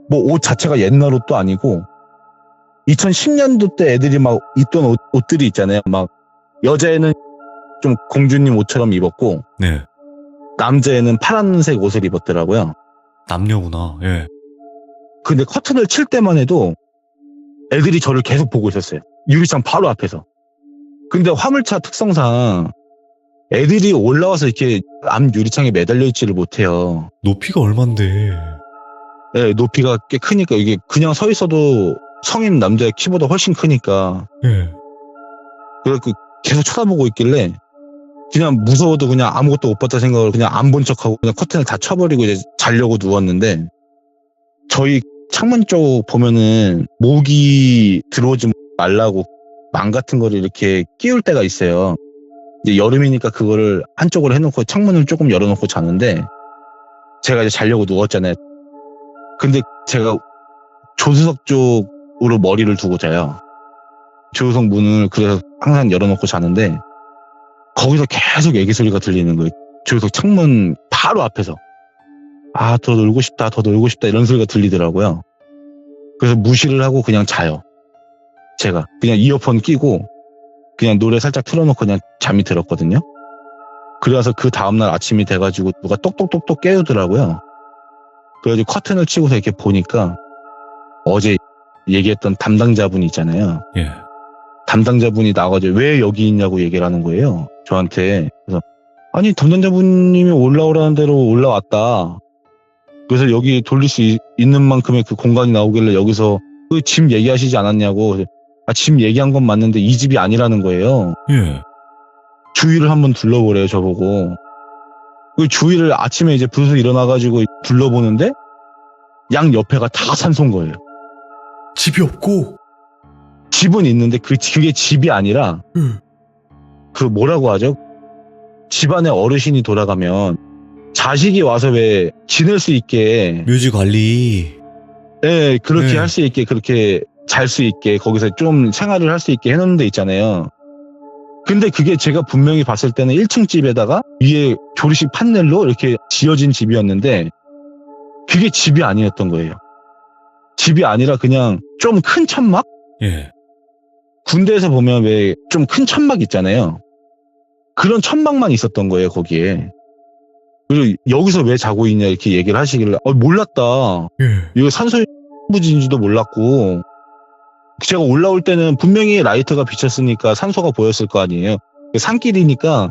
뭐 옷 자체가 옛날 옷도 아니고 2010년도 때 애들이 막 입던 옷들이 있잖아요. 막 여자애는 좀 공주님 옷처럼 입었고 네. 남자애는 파란색 옷을 입었더라고요. 남녀구나. 예. 근데 커튼을 칠 때만 해도 애들이 저를 계속 보고 있었어요. 유리창 바로 앞에서. 근데 화물차 특성상 애들이 올라와서 이렇게 앞 유리창에 매달려 있지를 못해요. 높이가 얼만데. 네, 높이가 꽤 크니까 이게 그냥 서 있어도 성인 남자의 키보다 훨씬 크니까. 예. 그래서 계속 쳐다보고 있길래 그냥 무서워도 그냥 아무것도 못 봤다 생각을 그냥 안 본 척하고 그냥 커튼을 다 쳐버리고 이제 자려고 누웠는데, 저희 창문 쪽 보면은 모기 들어오지 말라고 망 같은 거를 이렇게 끼울 때가 있어요. 이제 여름이니까 그거를 한쪽으로 해놓고 창문을 조금 열어놓고 자는데, 제가 이제 자려고 누웠잖아요. 근데 제가 조수석 쪽으로 머리를 두고 자요. 조수석 문을 그래서 항상 열어놓고 자는데 거기서 계속 애기 소리가 들리는 거예요. 조수석 창문 바로 앞에서. 아, 더 놀고 싶다, 더 놀고 싶다 이런 소리가 들리더라고요. 그래서 무시를 하고 그냥 자요. 제가 그냥 이어폰 끼고 그냥 노래 살짝 틀어놓고 그냥 잠이 들었거든요. 그래서 그 다음날 아침이 돼가지고 누가 똑똑똑똑 깨우더라고요. 그래가지고 커튼을 치고서 이렇게 보니까 어제 얘기했던 담당자분이 있잖아요. 예. 담당자분이 나와가지고 왜 여기 있냐고 얘기를 하는 거예요, 저한테. 그래서 아니, 담당자분님이 올라오라는 대로 올라왔다. 그래서 여기 돌릴 수 있는 만큼의 그 공간이 나오길래 여기서 그 집 얘기하시지 않았냐고. 아, 집 얘기한 건 맞는데 이 집이 아니라는 거예요. 예. 주위를 한번 둘러보래요, 저보고. 그 주위를 아침에 이제 부스 일어나가지고 둘러보는데 양 옆에가 다 산소인 거예요. 집이 없고. 집은 있는데 그게 집이 아니라 그 뭐라고 하죠? 집안에 어르신이 돌아가면 자식이 와서 왜 지낼 수 있게, 묘지 관리. 예, 그렇게 네. 할 수 있게, 그렇게 잘 수 있게 거기서 좀 생활을 할 수 있게 해놓은 데 있잖아요. 근데 그게 제가 분명히 봤을 때는 1층 집에다가 위에 조리식 판넬로 이렇게 지어진 집이었는데 그게 집이 아니었던 거예요. 집이 아니라 그냥 좀 큰 천막? 예. 군대에서 보면 왜 좀 큰 천막 있잖아요. 그런 천막만 있었던 거예요, 거기에. 그리고 여기서 왜 자고 있냐 이렇게 얘기를 하시길래 몰랐다. 예. 이거 산소 부지인지도 몰랐고, 제가 올라올 때는 분명히 라이트가 비쳤으니까 산소가 보였을 거 아니에요. 산길이니까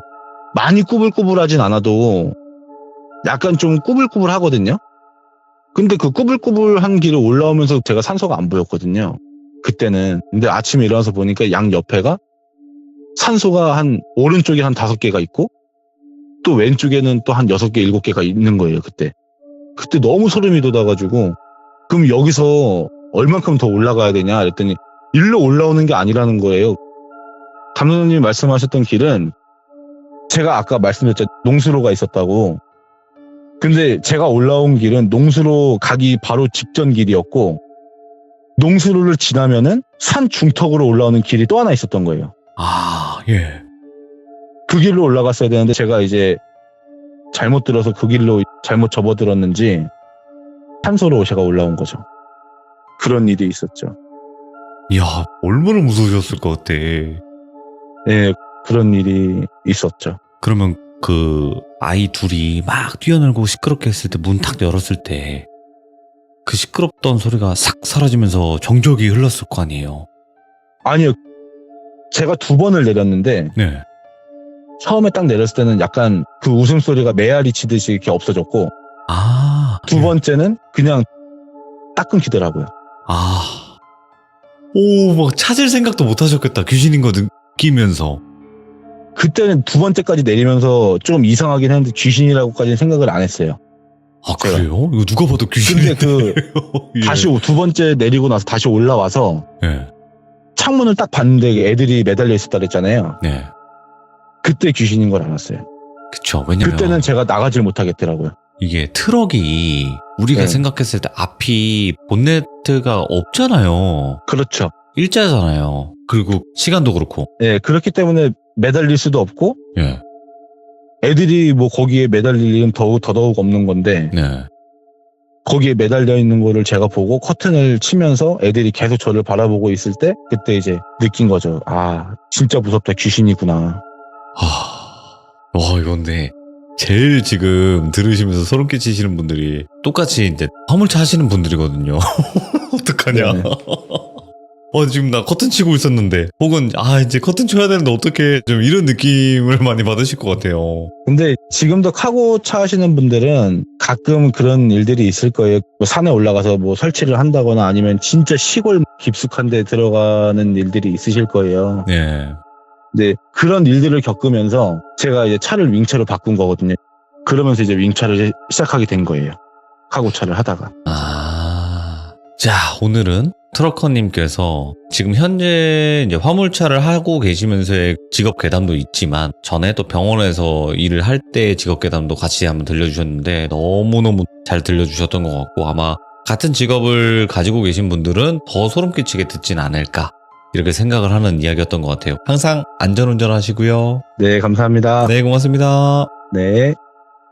많이 꾸불꾸불하진 않아도 약간 좀 꾸불꾸불 하거든요. 근데 그 꾸불꾸불한 길을 올라오면서 제가 산소가 안 보였거든요, 그때는. 근데 아침에 일어나서 보니까 양 옆에가 산소가 한 오른쪽에 한 5개가 있고 또 왼쪽에는 또 한 6개, 7개가 있는 거예요, 그때. 그때 너무 소름이 돋아가지고 그럼 여기서 얼만큼 더 올라가야 되냐 그랬더니 일로 올라오는 게 아니라는 거예요. 담당자님이 말씀하셨던 길은 제가 아까 말씀드렸죠, 농수로가 있었다고. 근데 제가 올라온 길은 농수로 가기 바로 직전 길이었고 농수로를 지나면은 산 중턱으로 올라오는 길이 또 하나 있었던 거예요. 아, 예. 그 길로 올라갔어야 되는데 제가 이제 잘못 들어서 그 길로 잘못 접어들었는지 산소로 제가 올라온 거죠. 그런 일이 있었죠. 이야, 얼마나 무서우셨을 것 같아. 예, 그런 일이 있었죠. 그러면 그 아이 둘이 막 뛰어놀고 시끄럽게 했을 때 문 탁 열었을 때 그 시끄럽던 소리가 싹 사라지면서 정적이 흘렀을 거 아니에요. 아니요, 제가 2번을 내렸는데 네. 처음에 딱 내렸을 때는 약간 그 웃음소리가 메아리 치듯이 이렇게 없어졌고 아. 2번째는 그냥 딱 끊기더라고요. 아. 오, 막 찾을 생각도 못 하셨겠다. 귀신인 거 느끼면서. 그때는 2번째까지 내리면서 좀 이상하긴 했는데 귀신이라고까지는 생각을 안 했어요. 아, 그래요? 이거 누가 봐도 귀신인데. 근데 예. 다시 2번째 내리고 나서 다시 올라와서 네. 창문을 딱 봤는데 애들이 매달려 있었다 그랬잖아요. 네. 그때 귀신인 걸 알았어요. 그쵸. 왜냐면 그때는 제가 나가질 못하겠더라고요. 이게 트럭이 우리가 네. 생각했을 때 앞이 본네트가 없잖아요. 그렇죠. 일자잖아요. 그리고 시간도 그렇고. 예, 그렇기 때문에 매달릴 수도 없고 예. 애들이 뭐 거기에 매달릴 일은 더더욱 없는 건데 네. 거기에 매달려 있는 거를 제가 보고 커튼을 치면서 애들이 계속 저를 바라보고 있을 때 그때 이제 느낀 거죠. 아, 진짜 무섭다. 귀신이구나. 와, 이건데 제일 지금 들으시면서 소름 끼치시는 분들이 똑같이 이제 화물차 하시는 분들이거든요. 어떡하냐. 네. 지금 나 커튼 치고 있었는데 혹은 이제 커튼 쳐야 되는데 어떻게 좀 이런 느낌을 많이 받으실 것 같아요. 근데 지금도 카고차 하시는 분들은 가끔 그런 일들이 있을 거예요. 뭐 산에 올라가서 뭐 설치를 한다거나 아니면 진짜 시골 깊숙한 데 들어가는 일들이 있으실 거예요. 네. 근데 그런 일들을 겪으면서 제가 이제 차를 윙차로 바꾼 거거든요. 그러면서 이제 윙차를 시작하게 된 거예요. 카고차를 하다가. 자, 오늘은 트러커님께서 지금 현재 이제 화물차를 하고 계시면서의 직업 괴담도 있지만 전에 또 병원에서 일을 할 때 직업 괴담도 같이 한번 들려주셨는데 너무너무 잘 들려주셨던 것 같고 아마 같은 직업을 가지고 계신 분들은 더 소름 끼치게 듣진 않을까 이렇게 생각을 하는 이야기였던 것 같아요. 항상 안전운전 하시고요. 네, 감사합니다. 네, 고맙습니다. 네.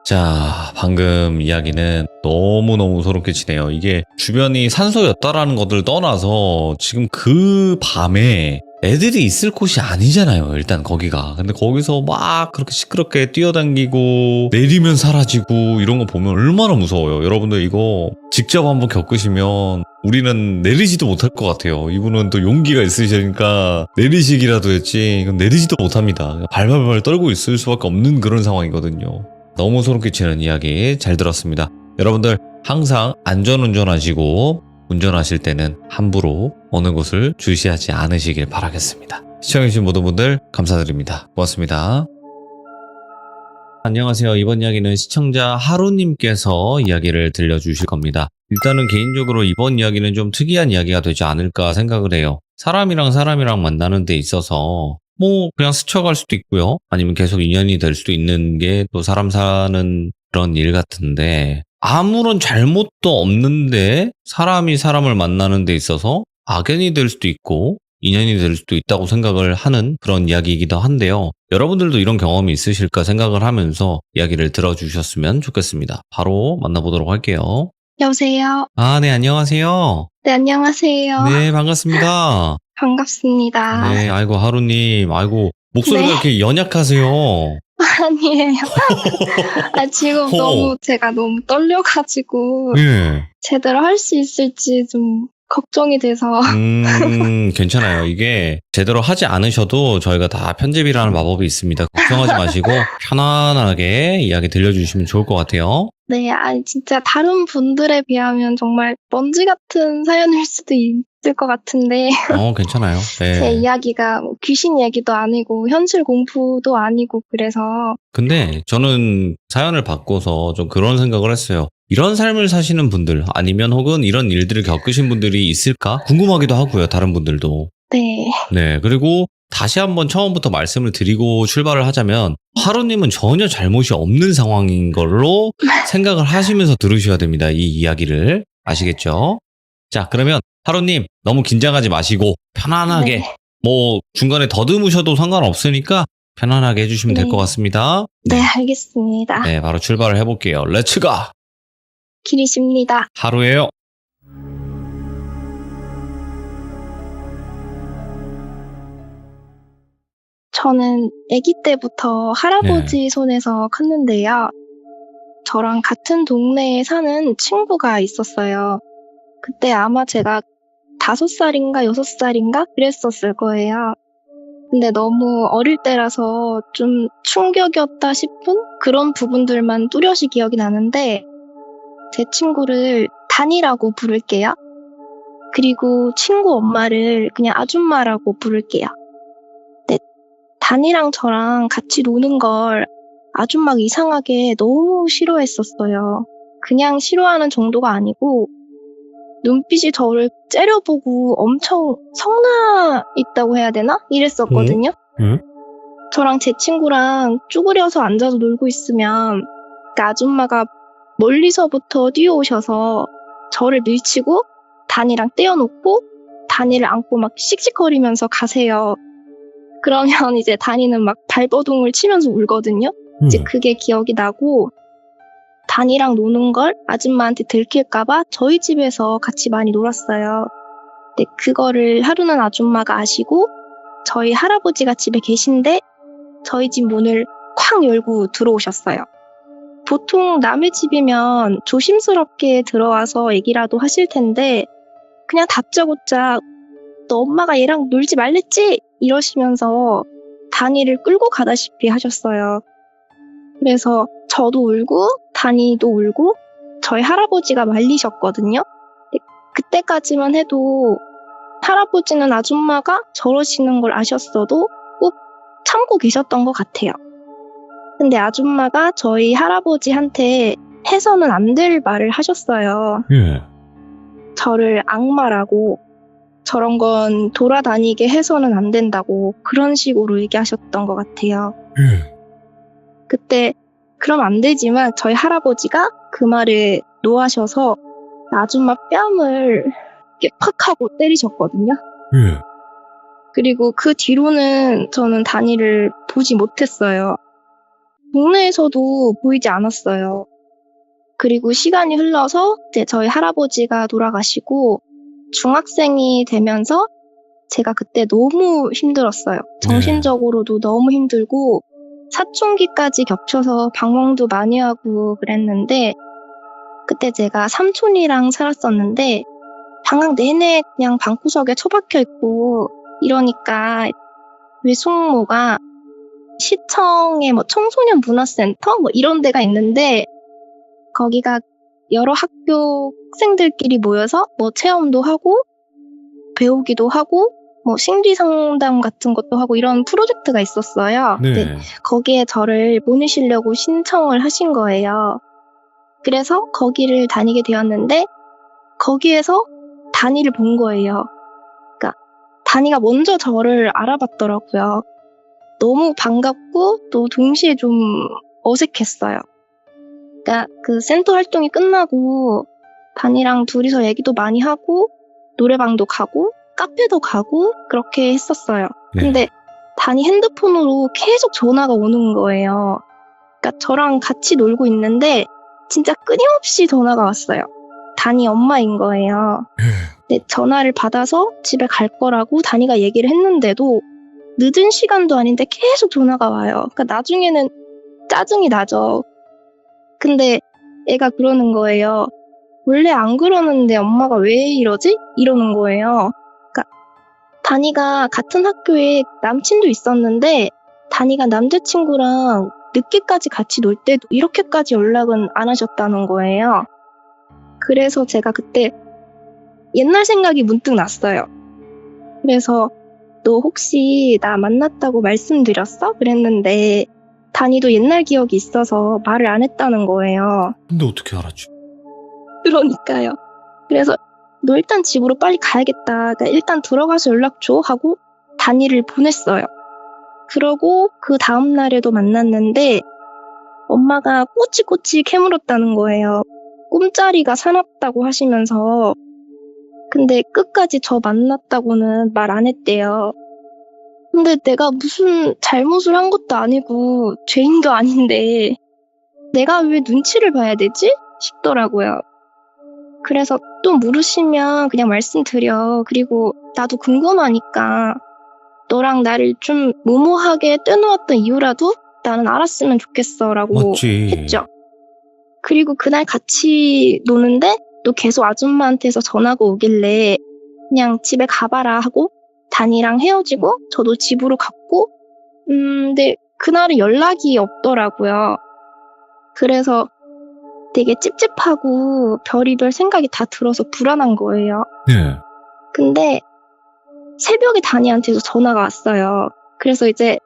자, 방금 이야기는 너무너무 소름 끼치네요. 이게 주변이 산소였다라는 것을 떠나서 지금 그 밤에 애들이 있을 곳이 아니잖아요. 일단 거기가. 근데 거기서 막 그렇게 시끄럽게 뛰어다니고 내리면 사라지고 이런 거 보면 얼마나 무서워요. 여러분들 이거 직접 한번 겪으시면 우리는 내리지도 못할 것 같아요. 이분은 또 용기가 있으시니까 내리시기라도 했지 이건 내리지도 못합니다. 발발발 떨고 있을 수밖에 없는 그런 상황이거든요. 너무 소름 끼치는 이야기 잘 들었습니다. 여러분들 항상 안전운전하시고 운전하실 때는 함부로 어느 곳을 주시하지 않으시길 바라겠습니다. 시청해주신 모든 분들 감사드립니다. 고맙습니다. 안녕하세요. 이번 이야기는 시청자 하루님께서 이야기를 들려주실 겁니다. 일단은 개인적으로 이번 이야기는 좀 특이한 이야기가 되지 않을까 생각을 해요. 사람이랑 만나는 데 있어서 뭐 그냥 스쳐갈 수도 있고요. 아니면 계속 인연이 될 수도 있는 게 또 사람 사는 그런 일 같은데 아무런 잘못도 없는데 사람이 사람을 만나는 데 있어서 악연이 될 수도 있고 인연이 될 수도 있다고 생각을 하는 그런 이야기이기도 한데요. 여러분들도 이런 경험이 있으실까 생각을 하면서 이야기를 들어주셨으면 좋겠습니다. 바로 만나보도록 할게요. 여보세요? 네, 안녕하세요. 네, 안녕하세요. 네, 반갑습니다. 반갑습니다. 네, 아이고, 하루님, 아이고, 목소리가 네. 이렇게 연약하세요. 아니에요. 지금 어. 제가 너무 떨려가지고 예. 제대로 할 수 있을지 좀 걱정이 돼서. 괜찮아요. 이게 제대로 하지 않으셔도 저희가 다 편집이라는 마법이 있습니다. 걱정하지 마시고 편안하게 이야기 들려주시면 좋을 것 같아요. 네, 진짜 다른 분들에 비하면 정말 먼지 같은 사연일 수도 있을 것 같은데 괜찮아요. 네. 제 이야기가 뭐 귀신 얘기도 아니고 현실 공포도 아니고 그래서. 근데 저는 사연을 바꿔서 좀 그런 생각을 했어요. 이런 삶을 사시는 분들 아니면 혹은 이런 일들을 겪으신 분들이 있을까 궁금하기도 하고요. 다른 분들도. 네. 네. 그리고 다시 한번 처음부터 말씀을 드리고 출발을 하자면 하루님은 전혀 잘못이 없는 상황인 걸로 생각을 하시면서 들으셔야 됩니다. 이 이야기를. 아시겠죠? 자, 그러면 하루님 너무 긴장하지 마시고 편안하게 네. 뭐 중간에 더듬으셔도 상관없으니까 편안하게 해주시면 될 네. 것 같습니다. 네, 알겠습니다. 네, 바로 출발을 해볼게요. 렛츠가! 길이십니다. 하루예요. 저는 아기 때부터 할아버지 손에서 컸는데요. 저랑 같은 동네에 사는 친구가 있었어요. 그때 아마 제가 5살인가 6살인가 그랬었을 거예요. 근데 너무 어릴 때라서 좀 충격이었다 싶은 그런 부분들만 뚜렷이 기억이 나는데 제 친구를 단이라고 부를게요. 그리고 친구 엄마를 그냥 아줌마라고 부를게요. 근데 단이랑 저랑 같이 노는 걸 아줌마가 이상하게 너무 싫어했었어요. 그냥 싫어하는 정도가 아니고 눈빛이 저를 째려보고 엄청 성나 있다고 해야 되나? 이랬었거든요. 저랑 제 친구랑 쭈그려서 앉아서 놀고 있으면 그 아줌마가 멀리서부터 뛰어오셔서 저를 밀치고 단이랑 떼어놓고 단이를 안고 막 씩씩거리면서 가세요. 그러면 이제 단이는 막 발버둥을 치면서 울거든요. 이제 그게 기억이 나고 단이랑 노는 걸 아줌마한테 들킬까봐 저희 집에서 같이 많이 놀았어요. 근데 그거를 하루는 아줌마가 아시고 저희 할아버지가 집에 계신데 저희 집 문을 쾅 열고 들어오셨어요. 보통 남의 집이면 조심스럽게 들어와서 얘기라도 하실 텐데 그냥 다짜고짜 너 엄마가 얘랑 놀지 말랬지? 이러시면서 단이를 끌고 가다시피 하셨어요. 그래서 저도 울고 단이도 울고 저희 할아버지가 말리셨거든요. 그때까지만 해도 할아버지는 아줌마가 저러시는 걸 아셨어도 꼭 참고 계셨던 것 같아요. 근데 아줌마가 저희 할아버지한테 해서는 안 될 말을 하셨어요. 저를 악마라고 저런 건 돌아다니게 해서는 안 된다고 그런 식으로 얘기하셨던 것 같아요. 그때 그럼 안 되지만 저희 할아버지가 그 말에 노하셔서 아줌마 뺨을 이렇게 팍 하고 때리셨거든요. 그리고 그 뒤로는 저는 단이를 보지 못했어요. 동네에서도 보이지 않았어요. 그리고 시간이 흘러서 이제 저희 할아버지가 돌아가시고 중학생이 되면서 제가 그때 너무 힘들었어요. 정신적으로도 너무 힘들고 사춘기까지 겹쳐서 방황도 많이 하고 그랬는데 그때 제가 삼촌이랑 살았었는데 방학 내내 그냥 방구석에 처박혀 있고 이러니까 외숙모가 시청에 뭐 청소년 문화센터 뭐 이런 데가 있는데 거기가 여러 학교 학생들끼리 모여서 뭐 체험도 하고 배우기도 하고 뭐 심리 상담 같은 것도 하고 이런 프로젝트가 있었어요. 근데 거기에 저를 보내시려고 신청을 하신 거예요. 그래서 거기를 다니게 되었는데 거기에서 단이를 본 거예요. 그러니까 단이가 먼저 저를 알아봤더라고요. 너무 반갑고 또 동시에 좀 어색했어요. 그러니까 그 센터 활동이 끝나고 단이랑 둘이서 얘기도 많이 하고 노래방도 가고 카페도 가고 그렇게 했었어요. 근데 단이 핸드폰으로 계속 전화가 오는 거예요. 그러니까 저랑 같이 놀고 있는데 진짜 끊임없이 전화가 왔어요. 단이 엄마인 거예요. 근데 전화를 받아서 집에 갈 거라고 단이가 얘기를 했는데도 늦은 시간도 아닌데 계속 전화가 와요. 그러니까 나중에는 짜증이 나죠. 근데 애가 그러는 거예요. 원래 안 그러는데 엄마가 왜 이러지? 이러는 거예요. 그러니까 단이가 같은 학교에 남친도 있었는데 단이가 남자친구랑 늦게까지 같이 놀 때도 이렇게까지 연락은 안 하셨다는 거예요. 그래서 제가 그때 옛날 생각이 문득 났어요. 그래서 너 혹시 나 만났다고 말씀드렸어? 그랬는데 단이도 옛날 기억이 있어서 말을 안 했다는 거예요. 근데 어떻게 알았지? 그러니까요. 그래서 너 일단 집으로 빨리 가야겠다. 그러니까 일단 들어가서 연락 줘 하고 단이를 보냈어요. 그러고 그 다음 날에도 만났는데 엄마가 꼬치꼬치 캐물었다는 거예요. 꿈자리가 사납다고 하시면서 근데 끝까지 저 만났다고는 말 안 했대요. 근데 내가 무슨 잘못을 한 것도 아니고 죄인도 아닌데 내가 왜 눈치를 봐야 되지? 싶더라고요. 그래서 또 물으시면 그냥 말씀드려. 그리고 나도 궁금하니까 너랑 나를 좀 무모하게 떼놓았던 이유라도 나는 알았으면 좋겠어 라고 맞지. 했죠. 그리고 그날 같이 노는데 또 계속 아줌마한테서 전화가 오길래 그냥 집에 가봐라 하고 단이랑 헤어지고 저도 집으로 갔고 근데 그날은 연락이 없더라고요. 그래서 되게 찝찝하고 별의별 생각이 다 들어서 불안한 거예요. 네. 근데 새벽에 다니한테서 전화가 왔어요. 그래서 이제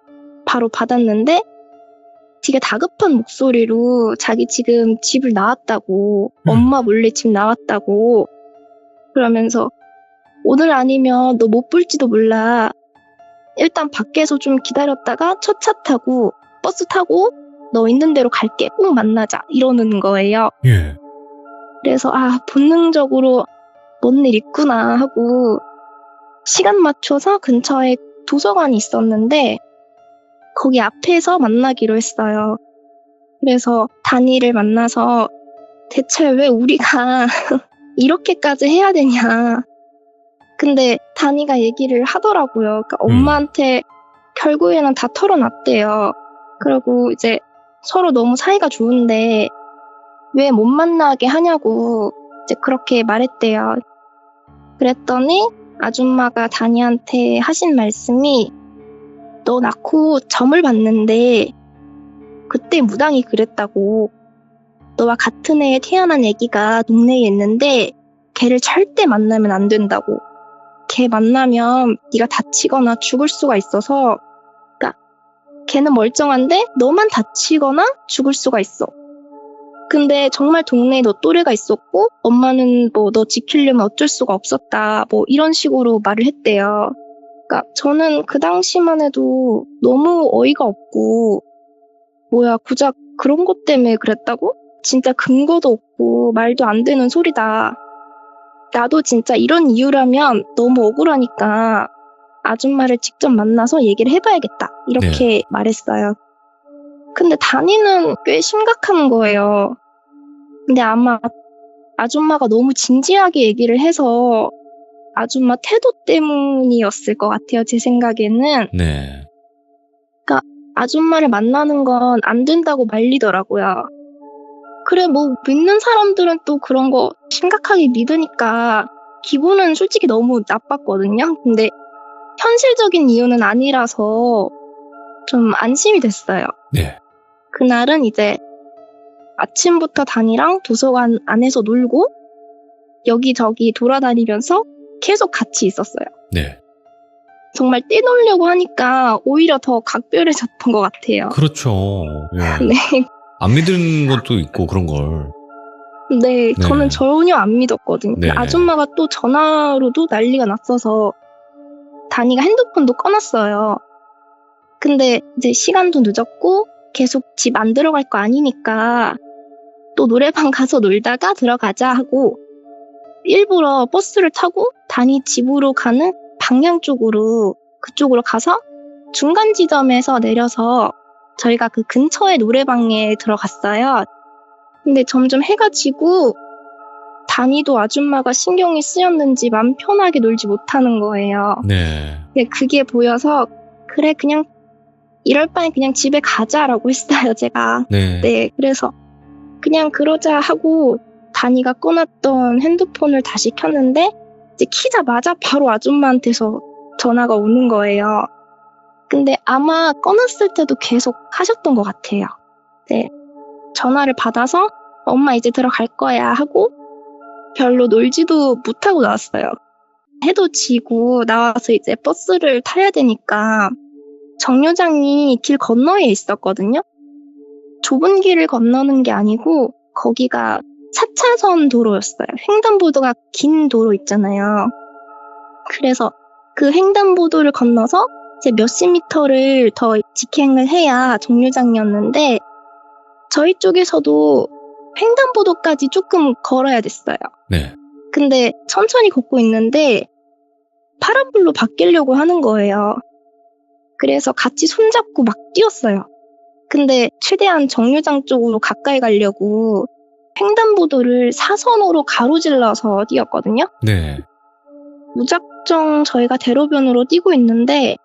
바로 받았는데 되게 다급한 목소리로 자기 지금 집을 나왔다고, 엄마 몰래 집 나왔다고 그러면서 오늘 아니면 너 못 볼지도 몰라. 일단 밖에서 좀 기다렸다가 첫 차 타고 버스 타고 너 있는 대로 갈게. 꼭 만나자. 이러는 거예요. 예. 그래서 본능적으로 뭔 일 있구나 하고 시간 맞춰서 근처에 도서관이 있었는데 거기 앞에서 만나기로 했어요. 그래서 다니를 만나서 대체 왜 우리가 이렇게까지 해야 되냐. 근데 다니가 얘기를 하더라고요. 그러니까 엄마한테 결국에는 다 털어놨대요. 그리고 이제 서로 너무 사이가 좋은데 왜 못 만나게 하냐고 이제 그렇게 말했대요. 그랬더니 아줌마가 다니한테 하신 말씀이 너 낳고 점을 봤는데 그때 무당이 그랬다고. 너와 같은 해에 태어난 애기가 동네에 있는데 걔를 절대 만나면 안 된다고. 걔 만나면 네가 다치거나 죽을 수가 있어서 그러니까 걔는 멀쩡한데 너만 다치거나 죽을 수가 있어. 근데 정말 동네에 너 또래가 있었고 엄마는 뭐 너 지키려면 어쩔 수가 없었다. 뭐 이런 식으로 말을 했대요. 그러니까 저는 그 당시만 해도 너무 어이가 없고 뭐야 고작 그런 것 때문에 그랬다고? 진짜 근거도 없고 말도 안 되는 소리다. 나도 진짜 이런 이유라면 너무 억울하니까 아줌마를 직접 만나서 얘기를 해봐야겠다. 이렇게 말했어요. 근데 다니는 꽤 심각한 거예요. 근데 아마 아줌마가 너무 진지하게 얘기를 해서 아줌마 태도 때문이었을 것 같아요. 제 생각에는. 네. 아줌마를 만나는 건 안 된다고 말리더라고요. 그래 뭐 믿는 사람들은 또 그런 거 심각하게 믿으니까 기분은 솔직히 너무 나빴거든요. 근데 현실적인 이유는 아니라서 좀 안심이 됐어요. 네. 그날은 이제 아침부터 다니랑 도서관 안에서 놀고 여기저기 돌아다니면서 계속 같이 있었어요. 네. 정말 떼놓으려고 하니까 오히려 더 각별해졌던 것 같아요. 그렇죠. 예. 네. 안 믿는 것도 있고 그런 걸. 네, 저는 전혀 안 믿었거든요. 네. 아줌마가 또 전화로도 난리가 났어서 다니가 핸드폰도 꺼놨어요. 근데 이제 시간도 늦었고 계속 집 안 들어갈 거 아니니까 또 노래방 가서 놀다가 들어가자 하고 일부러 버스를 타고 다니 집으로 가는 방향 쪽으로 그쪽으로 가서 중간 지점에서 내려서 저희가 그 근처의 노래방에 들어갔어요. 근데 점점 해가 지고 다니도 아줌마가 신경이 쓰였는지 맘 편하게 놀지 못하는 거예요. 네. 근데 그게 보여서 그래 그냥 이럴 바엔 그냥 집에 가자라고 했어요 제가. 네. 네, 그래서 그냥 그러자 하고 다니가 꺼놨던 핸드폰을 다시 켰는데 이제 키자마자 바로 아줌마한테서 전화가 오는 거예요. 근데 아마 꺼놨을 때도 계속 하셨던 것 같아요. 네, 전화를 받아서 엄마 이제 들어갈 거야 하고 별로 놀지도 못하고 나왔어요. 해도 지고 나와서 이제 버스를 타야 되니까 정류장이 길 건너에 있었거든요. 좁은 길을 건너는 게 아니고 거기가 4차선 도로였어요. 횡단보도가 긴 도로 있잖아요. 그래서 그 횡단보도를 건너서 이제 몇십 미터를 더 직행을 해야 정류장이었는데 저희 쪽에서도 횡단보도까지 조금 걸어야 됐어요. 네. 근데 천천히 걷고 있는데 파란불로 바뀌려고 하는 거예요. 그래서 같이 손잡고 막 뛰었어요. 근데 최대한 정류장 쪽으로 가까이 가려고 횡단보도를 사선으로 가로질러서 뛰었거든요. 네. 무작정 저희가 대로변으로 뛰고 있는데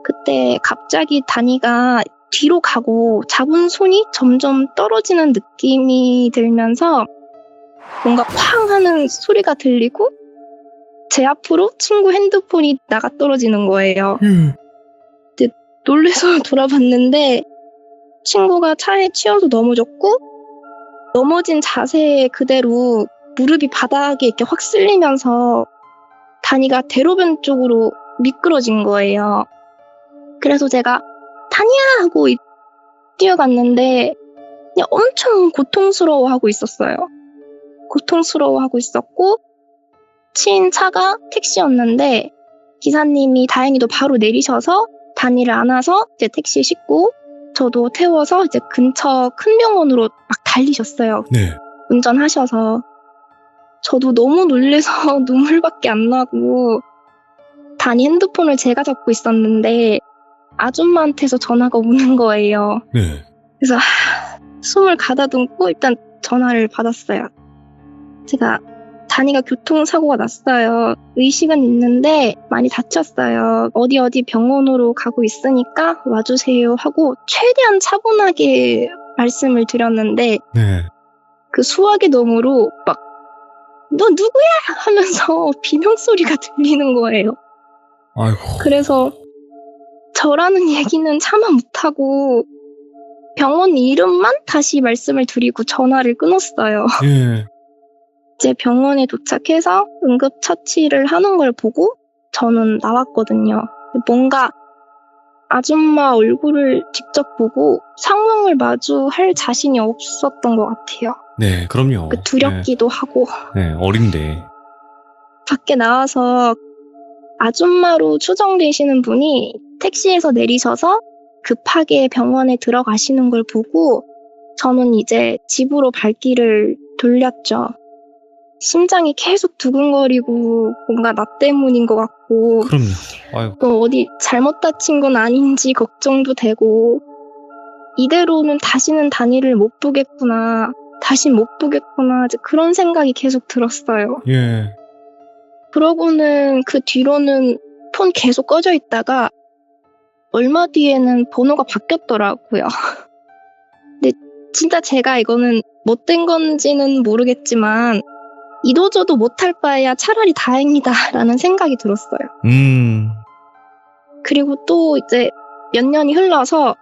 그때 갑자기 다니가 뒤로 가고 잡은 손이 점점 떨어지는 느낌이 들면서 뭔가 쾅 하는 소리가 들리고 제 앞으로 친구 핸드폰이 나가 떨어지는 거예요. 근데 놀래서 돌아봤는데 친구가 차에 치여서 넘어졌고 넘어진 자세 그대로 무릎이 바닥에 이렇게 확 쓸리면서 다니가 대로변 쪽으로 미끄러진 거예요. 그래서 제가 다니야 하고 뛰어갔는데 그냥 엄청 고통스러워하고 있었어요. 고통스러워하고 있었고 치인 차가 택시였는데 기사님이 다행히도 바로 내리셔서 다니를 안아서 이제 택시에 싣고 저도 태워서 이제 근처 큰 병원으로 막 달리셨어요. 네. 운전하셔서. 저도 너무 놀래서 눈물밖에 안 나고 다니 핸드폰을 제가 잡고 있었는데 아줌마한테서 전화가 오는 거예요. 네. 그래서 숨을 가다듬고 일단 전화를 받았어요. 제가 다니가 교통사고가 났어요. 의식은 있는데 많이 다쳤어요. 어디 병원으로 가고 있으니까 와주세요 하고 최대한 차분하게 말씀을 드렸는데 네. 그 수화기 너머로 막 너 누구야? 하면서 비명소리가 들리는 거예요. 아이고. 그래서 저라는 얘기는 차마 못하고 병원 이름만 다시 말씀을 드리고 전화를 끊었어요. 예. 이제 병원에 도착해서 응급처치를 하는 걸 보고 저는 나왔거든요. 뭔가 아줌마 얼굴을 직접 보고 상황을 마주할 자신이 없었던 것 같아요. 네, 그럼요. 두렵기도 하고. 네, 어린데. 밖에 나와서 아줌마로 추정되시는 분이 택시에서 내리셔서 급하게 병원에 들어가시는 걸 보고 저는 이제 집으로 발길을 돌렸죠. 심장이 계속 두근거리고 뭔가 나 때문인 것 같고 그럼요. 아이고. 또 어디 잘못 다친 건 아닌지 걱정도 되고 이대로는 다시는 다니를 못 보겠구나. 다시 못 보겠구나. 이제 그런 생각이 계속 들었어요. 예. 그러고는 그 뒤로는 폰 계속 꺼져 있다가 얼마 뒤에는 번호가 바뀌었더라고요. 근데 진짜 제가 이거는 못된 건지는 모르겠지만 이도저도 못할 바에야 차라리 다행이다라는 생각이 들었어요. 그리고 또 이제 몇 년이 흘러서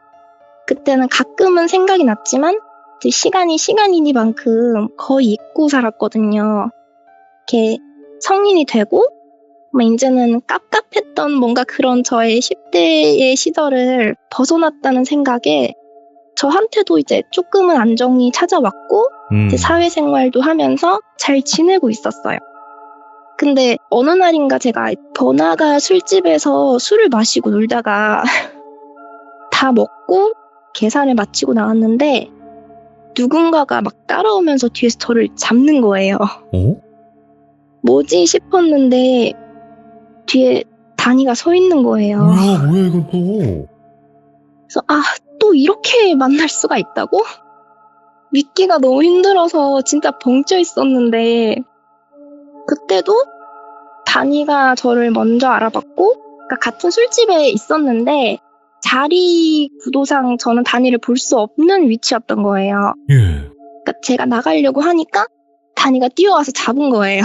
그때는 가끔은 생각이 났지만 이제 시간이니만큼 거의 잊고 살았거든요. 이렇게 성인이 되고 이제는 깝깝했던 뭔가 그런 저의 10대의 시절을 벗어났다는 생각에 저한테도 이제 조금은 안정이 찾아왔고 이제 사회생활도 하면서 잘 지내고 있었어요. 근데 어느 날인가 제가 번화가 술집에서 술을 마시고 놀다가 다 먹고 계산을 마치고 나왔는데 누군가가 막 따라오면서 뒤에서 저를 잡는 거예요. 어? 뭐지 싶었는데 뒤에 다니가 서 있는 거예요. 뭐야 이건 또. 그래서 또 이렇게 만날 수가 있다고? 믿기가 너무 힘들어서 진짜 벙쪄 있었는데 그때도 다니가 저를 먼저 알아봤고 그러니까 같은 술집에 있었는데 자리 구도상 저는 다니를 볼 수 없는 위치였던 거예요. 예. 그러니까 제가 나가려고 하니까 다니가 뛰어와서 잡은 거예요.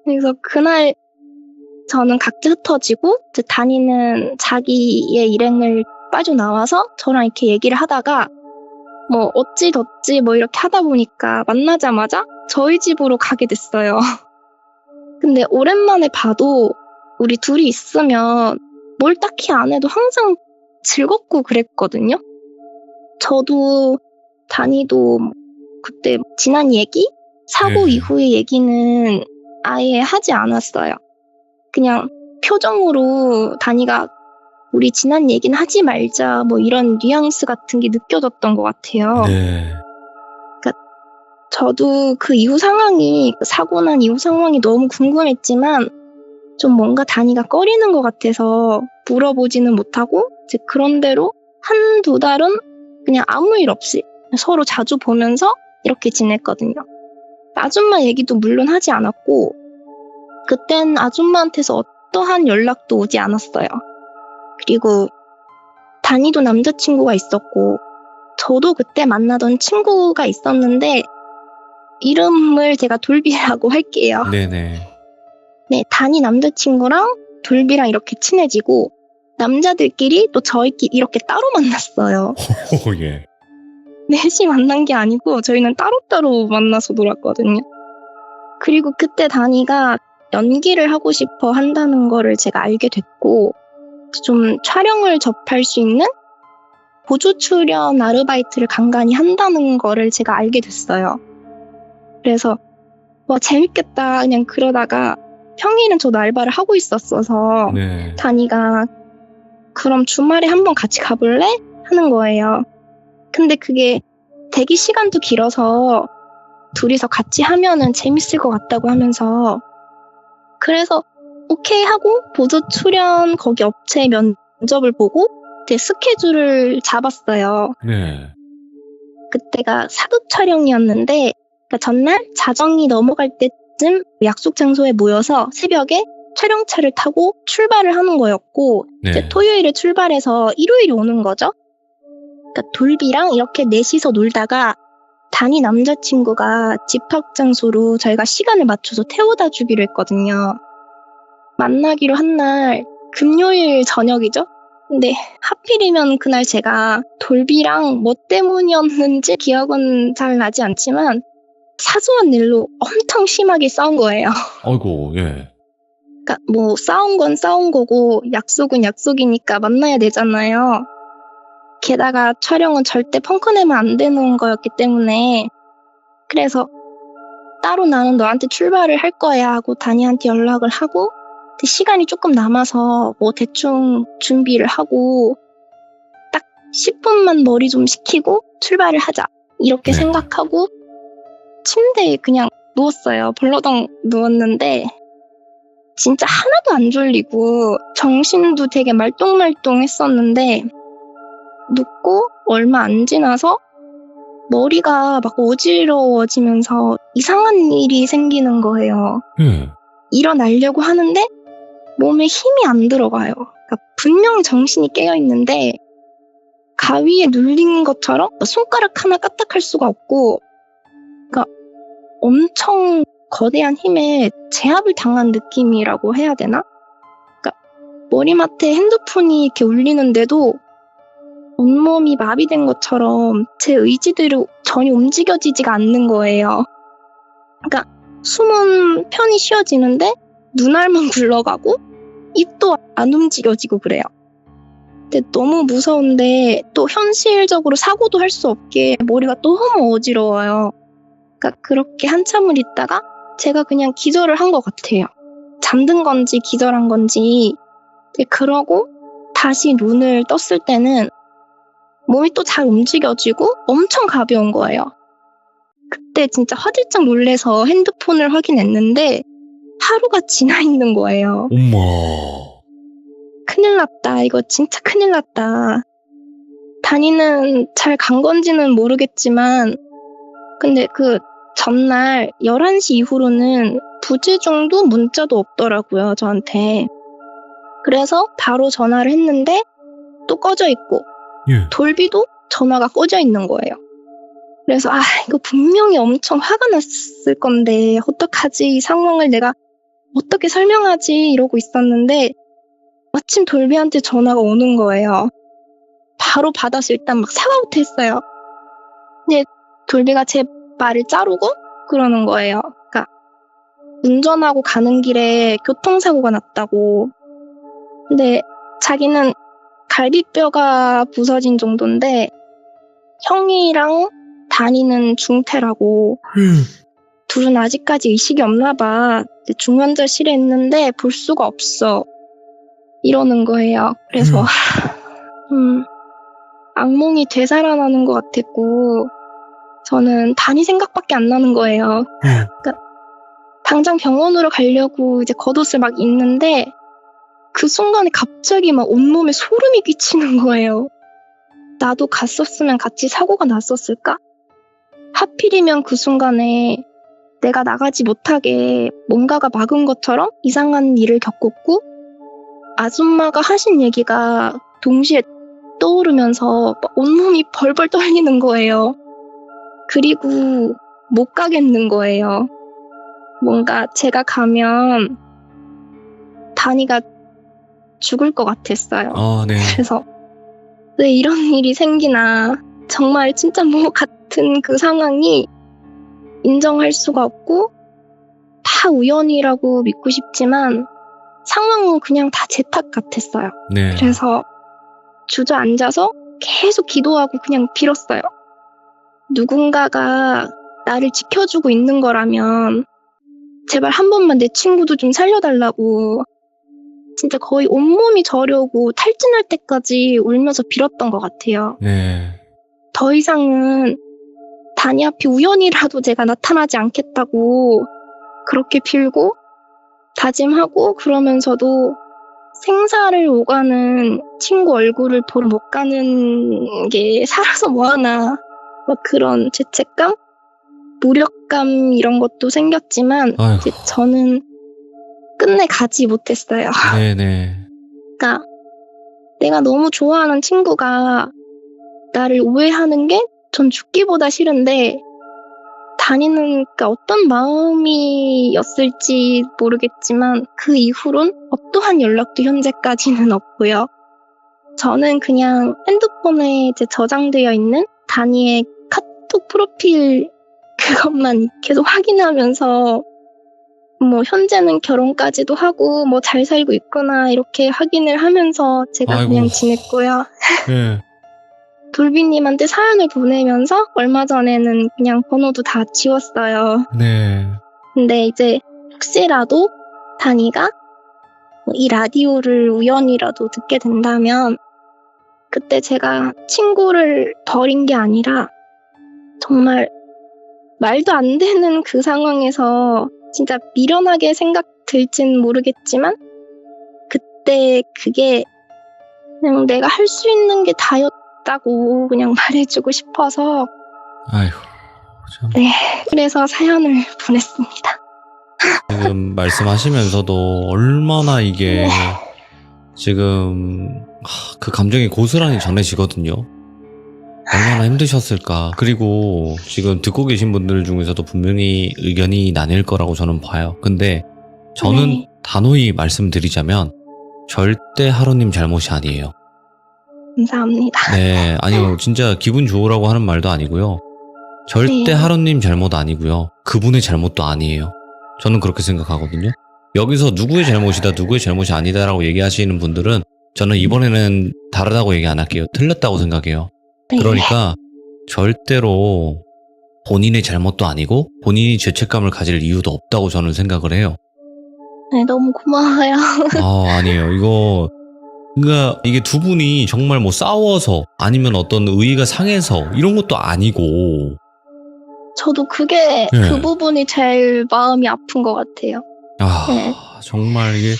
그래서 그날 저는 각자 흩어지고 다니는 자기의 일행을 빠져나와서 저랑 이렇게 얘기를 하다가 뭐 어찌저찌 뭐 이렇게 하다 보니까 만나자마자 저희 집으로 가게 됐어요. 근데 오랜만에 봐도 우리 둘이 있으면 뭘 딱히 안 해도 항상 즐겁고 그랬거든요. 저도 다니도 그때 지난 얘기? 사고 이후의 얘기는 아예 하지 않았어요. 그냥 표정으로 다니가 우리 지난 얘기는 하지 말자 뭐 이런 뉘앙스 같은 게 느껴졌던 것 같아요. 네. 그러니까 저도 그 이후 상황이 사고 난 이후 상황이 너무 궁금했지만 좀 뭔가 다니가 꺼리는 것 같아서 물어보지는 못하고 이제 그런 대로 한두 달은 그냥 아무 일 없이 서로 자주 보면서 이렇게 지냈거든요. 아줌마 얘기도 물론 하지 않았고 그땐 아줌마한테서 어떠한 연락도 오지 않았어요. 그리고 다니도 남자친구가 있었고 저도 그때 만나던 친구가 있었는데 이름을 제가 돌비라고 할게요. 네네. 네, 다니 남자친구랑 돌비랑 이렇게 친해지고 남자들끼리 또 저희끼리 이렇게 따로 만났어요. 오, 예. 넷이 만난 게 아니고 저희는 따로따로 만나서 놀았거든요. 그리고 그때 다니가 연기를 하고 싶어 한다는 거를 제가 알게 됐고 좀 촬영을 접할 수 있는 보조 출연 아르바이트를 간간히 한다는 거를 제가 알게 됐어요. 그래서 와 재밌겠다 그냥 그러다가 평일은 저도 알바를 하고 있었어서 네. 다니가 그럼 주말에 한번 같이 가볼래? 하는 거예요. 근데 그게 대기 시간도 길어서 둘이서 같이 하면은 재밌을 것 같다고 하면서 그래서 오케이 하고 보조 출연 거기 업체 면접을 보고 제 스케줄을 잡았어요. 네. 그때가 사극 촬영이었는데 그러니까 전날 자정이 넘어갈 때쯤 약속 장소에 모여서 새벽에 촬영차를 타고 출발을 하는 거였고 네. 이제 토요일에 출발해서 일요일에 오는 거죠. 그러니까 돌비랑 이렇게 넷이서 놀다가 다니 남자친구가 집합 장소로 저희가 시간을 맞춰서 태워다 주기로 했거든요. 만나기로 한 날 금요일 저녁이죠. 근데 하필이면 그날 제가 돌비랑 뭐 때문이었는지 기억은 잘 나지 않지만 사소한 일로 엄청 심하게 싸운 거예요. 아이고, 예. 그러니까 뭐 싸운 건 싸운 거고 약속은 약속이니까 만나야 되잖아요. 게다가 촬영은 절대 펑크내면 안 되는 거였기 때문에 그래서 따로 나는 너한테 출발을 할 거야 하고 다니한테 연락을 하고 시간이 조금 남아서 뭐 대충 준비를 하고 딱 10분만 머리 좀 식히고 출발을 하자 이렇게 네. 생각하고 침대에 그냥 누웠어요. 벌러덩 누웠는데 진짜 하나도 안 졸리고 정신도 되게 말똥말똥했었는데 눕고 얼마 안 지나서 머리가 막 어지러워지면서 이상한 일이 생기는 거예요. 예. 일어나려고 하는데 몸에 힘이 안 들어가요. 그러니까 분명히 정신이 깨어있는데 가위에 눌린 것처럼 손가락 하나 까딱할 수가 없고 그러니까 엄청 거대한 힘에 제압을 당한 느낌이라고 해야 되나? 그러니까 머리맡에 핸드폰이 이렇게 울리는데도 온몸이 마비된 것처럼 제 의지대로 전혀 움직여지지가 않는 거예요. 그러니까 숨은 편히 쉬어지는데 눈알만 굴러가고 입도 안 움직여지고 그래요. 근데 너무 무서운데 또 현실적으로 사고도 할 수 없게 머리가 너무 어지러워요. 그러니까 그렇게 한참을 있다가 제가 그냥 기절을 한 것 같아요. 잠든 건지 기절한 건지. 그러고 다시 눈을 떴을 때는 몸이 또 잘 움직여지고 엄청 가벼운 거예요. 그때 진짜 화들짝 놀래서 핸드폰을 확인했는데 하루가 지나 있는 거예요. 엄마. 큰일 났다. 이거 진짜 큰일 났다. 다니는 잘 간 건지는 모르겠지만 근데 그 전날 11시 이후로는 부재중도 문자도 없더라고요. 저한테. 그래서 바로 전화를 했는데 또 꺼져 있고 예. 돌비도 전화가 꺼져 있는 거예요. 그래서 이거 분명히 엄청 화가 났을 건데 어떡하지? 이 상황을 내가 어떻게 설명하지? 이러고 있었는데 마침 돌비한테 전화가 오는 거예요. 바로 받아서 일단 막 사과부터 했어요. 근데 돌비가 제 말을 자르고 그러는 거예요. 그러니까 운전하고 가는 길에 교통사고가 났다고. 근데 자기는 갈비뼈가 부서진 정도인데 형이랑 다니는 중태라고 둘은 아직까지 의식이 없나 봐. 중환자실에 있는데 볼 수가 없어. 이러는 거예요. 그래서 악몽이 되살아나는 것 같았고 저는 다니 생각밖에 안 나는 거예요. 그러니까 당장 병원으로 가려고 이제 겉옷을 막 입는데 그 순간에 갑자기 막 온몸에 소름이 끼치는 거예요. 나도 갔었으면 같이 사고가 났었을까? 하필이면 그 순간에 내가 나가지 못하게 뭔가가 막은 것처럼 이상한 일을 겪었고 아줌마가 하신 얘기가 동시에 떠오르면서 막 온몸이 벌벌 떨리는 거예요. 그리고 못 가겠는 거예요. 뭔가 제가 가면 다니가 죽을 것 같았어요. 네. 그래서 왜 이런 일이 생기나 정말 진짜 뭐 같은 그 상황이 인정할 수가 없고 다 우연이라고 믿고 싶지만 상황은 그냥 다 제 탓 같았어요. 네. 그래서 주저앉아서 계속 기도하고 그냥 빌었어요. 누군가가 나를 지켜주고 있는 거라면 제발 한 번만 내 친구도 좀 살려달라고 진짜 거의 온몸이 저려오고 탈진할 때까지 울면서 빌었던 것 같아요. 네. 더 이상은 다니 앞이 우연이라도 제가 나타나지 않겠다고 그렇게 빌고 다짐하고 그러면서도 생사를 오가는 친구 얼굴을 보러 못 가는 게 살아서 뭐하나 막 그런 죄책감? 무력감 이런 것도 생겼지만 이제 저는 끝내 가지 못했어요. 네네. 그러니까 내가 너무 좋아하는 친구가 나를 오해하는 게 전 죽기보다 싫은데 다니는 그러니까 어떤 마음이었을지 모르겠지만 그 이후론 어떠한 연락도 현재까지는 없고요. 저는 그냥 핸드폰에 이제 저장되어 있는 다니의 카톡 프로필 그것만 계속 확인하면서 뭐 현재는 결혼까지도 하고 뭐 잘 살고 있거나 이렇게 확인을 하면서 제가 그냥 지냈고요. 네. 돌비님한테 사연을 보내면서 얼마 전에는 그냥 번호도 다 지웠어요. 네. 근데 이제 혹시라도 다니가 이 라디오를 우연이라도 듣게 된다면 그때 제가 친구를 버린 게 아니라 정말 말도 안 되는 그 상황에서 진짜 미련하게 생각 들진 모르겠지만 그때 그게 그냥 내가 할 수 있는 게 다였다고 그냥 말해주고 싶어서 아이고 참. 네, 그래서 사연을 보냈습니다. 지금 말씀하시면서도 얼마나 이게 지금 그 감정이 고스란히 전해지거든요. 얼마나 힘드셨을까. 그리고 지금 듣고 계신 분들 중에서도 분명히 의견이 나뉠 거라고 저는 봐요. 근데 저는 단호히 말씀드리자면 절대 하루님 잘못이 아니에요. 감사합니다. 네, 아니요. 진짜 기분 좋으라고 하는 말도 아니고요. 절대 하루님 잘못 아니고요. 그분의 잘못도 아니에요. 저는 그렇게 생각하거든요. 여기서 누구의 잘못이다, 누구의 잘못이 아니다라고 얘기하시는 분들은 저는 이번에는 다르다고 얘기 안 할게요. 틀렸다고 생각해요. 네. 그러니까 절대로 본인의 잘못도 아니고 본인이 죄책감을 가질 이유도 없다고 저는 생각을 해요. 네, 너무 고마워요. 아니에요. 그러니까 이게 두 분이 정말 뭐 싸워서 아니면 어떤 의의가 상해서 이런 것도 아니고 저도 그게 그 부분이 제일 마음이 아픈 것 같아요. 네. 정말 이게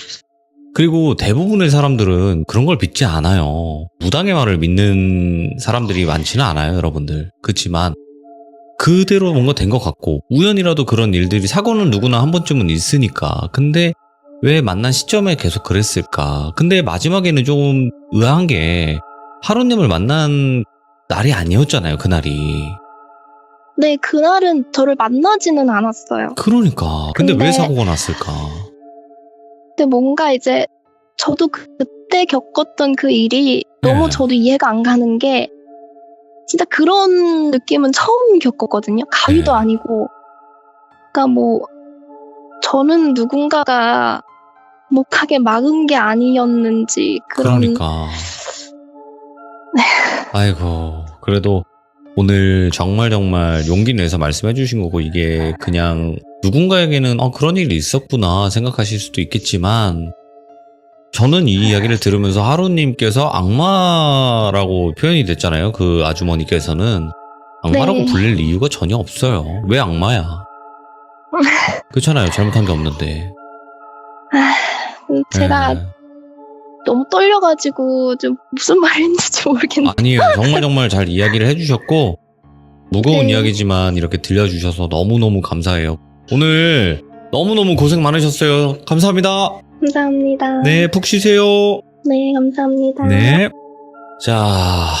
그리고 대부분의 사람들은 그런 걸 믿지 않아요. 무당의 말을 믿는 사람들이 많지는 않아요, 여러분들. 그렇지만 그대로 뭔가 된 것 같고 우연이라도 그런 일들이 사고는 누구나 한 번쯤은 있으니까. 근데 왜 만난 시점에 계속 그랬을까? 근데 마지막에는 조금 의아한 게 하루님을 만난 날이 아니었잖아요, 그날이. 네, 그날은 저를 만나지는 않았어요. 그러니까. 근데 왜 사고가 났을까? 근데 뭔가 이제 저도 그때 겪었던 그 일이 너무 저도 이해가 안 가는 게 진짜 그런 느낌은 처음 겪었거든요. 가위도 아니고. 그러니까 뭐 저는 누군가가 못 가게 막은 게 아니었는지 그런. 그러니까. 아이고, 그래도 오늘 정말 용기 내서 말씀해 주신 거고 이게 그냥 누군가에게는 그런 일이 있었구나 생각하실 수도 있겠지만 저는 이 이야기를 들으면서 하루님께서 악마라고 표현이 됐잖아요. 그 아주머니께서는 악마라고 불릴 이유가 전혀 없어요. 왜 악마야? 그렇잖아요. 잘못한 게 없는데. 제가 네. 너무 떨려가지고 좀 무슨 말인지 모르겠네요. 아니에요. 정말 잘 이야기를 해주셨고 무거운 네. 이야기지만 이렇게 들려주셔서 너무너무 감사해요. 오늘 너무너무 고생 많으셨어요. 감사합니다. 감사합니다. 네, 푹 쉬세요. 네, 감사합니다. 네. 자,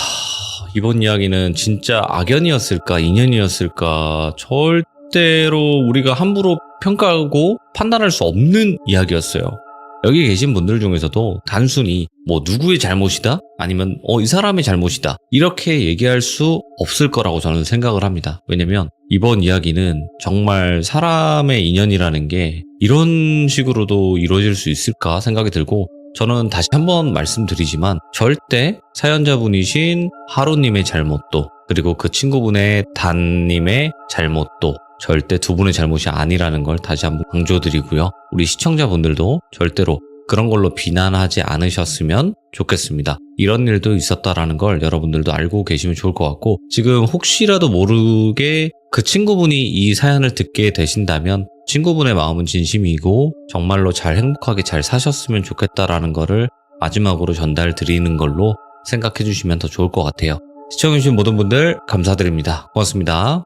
이번 이야기는 진짜 악연이었을까, 인연이었을까, 절대로 우리가 함부로 평가하고 판단할 수 없는 이야기였어요. 여기 계신 분들 중에서도 단순히 뭐 누구의 잘못이다? 아니면 이 사람의 잘못이다. 이렇게 얘기할 수 없을 거라고 저는 생각을 합니다. 왜냐면 이번 이야기는 정말 사람의 인연이라는 게 이런 식으로도 이루어질 수 있을까 생각이 들고 저는 다시 한번 말씀드리지만 절대 사연자분이신 하루님의 잘못도 그리고 그 친구분의 단님의 잘못도 절대 두 분의 잘못이 아니라는 걸 다시 한번 강조드리고요. 우리 시청자분들도 절대로 그런 걸로 비난하지 않으셨으면 좋겠습니다. 이런 일도 있었다라는 걸 여러분들도 알고 계시면 좋을 것 같고 지금 혹시라도 모르게 그 친구분이 이 사연을 듣게 되신다면 친구분의 마음은 진심이고 정말로 잘 행복하게 잘 사셨으면 좋겠다라는 거를 마지막으로 전달 드리는 걸로 생각해 주시면 더 좋을 것 같아요. 시청해주신 모든 분들 감사드립니다. 고맙습니다.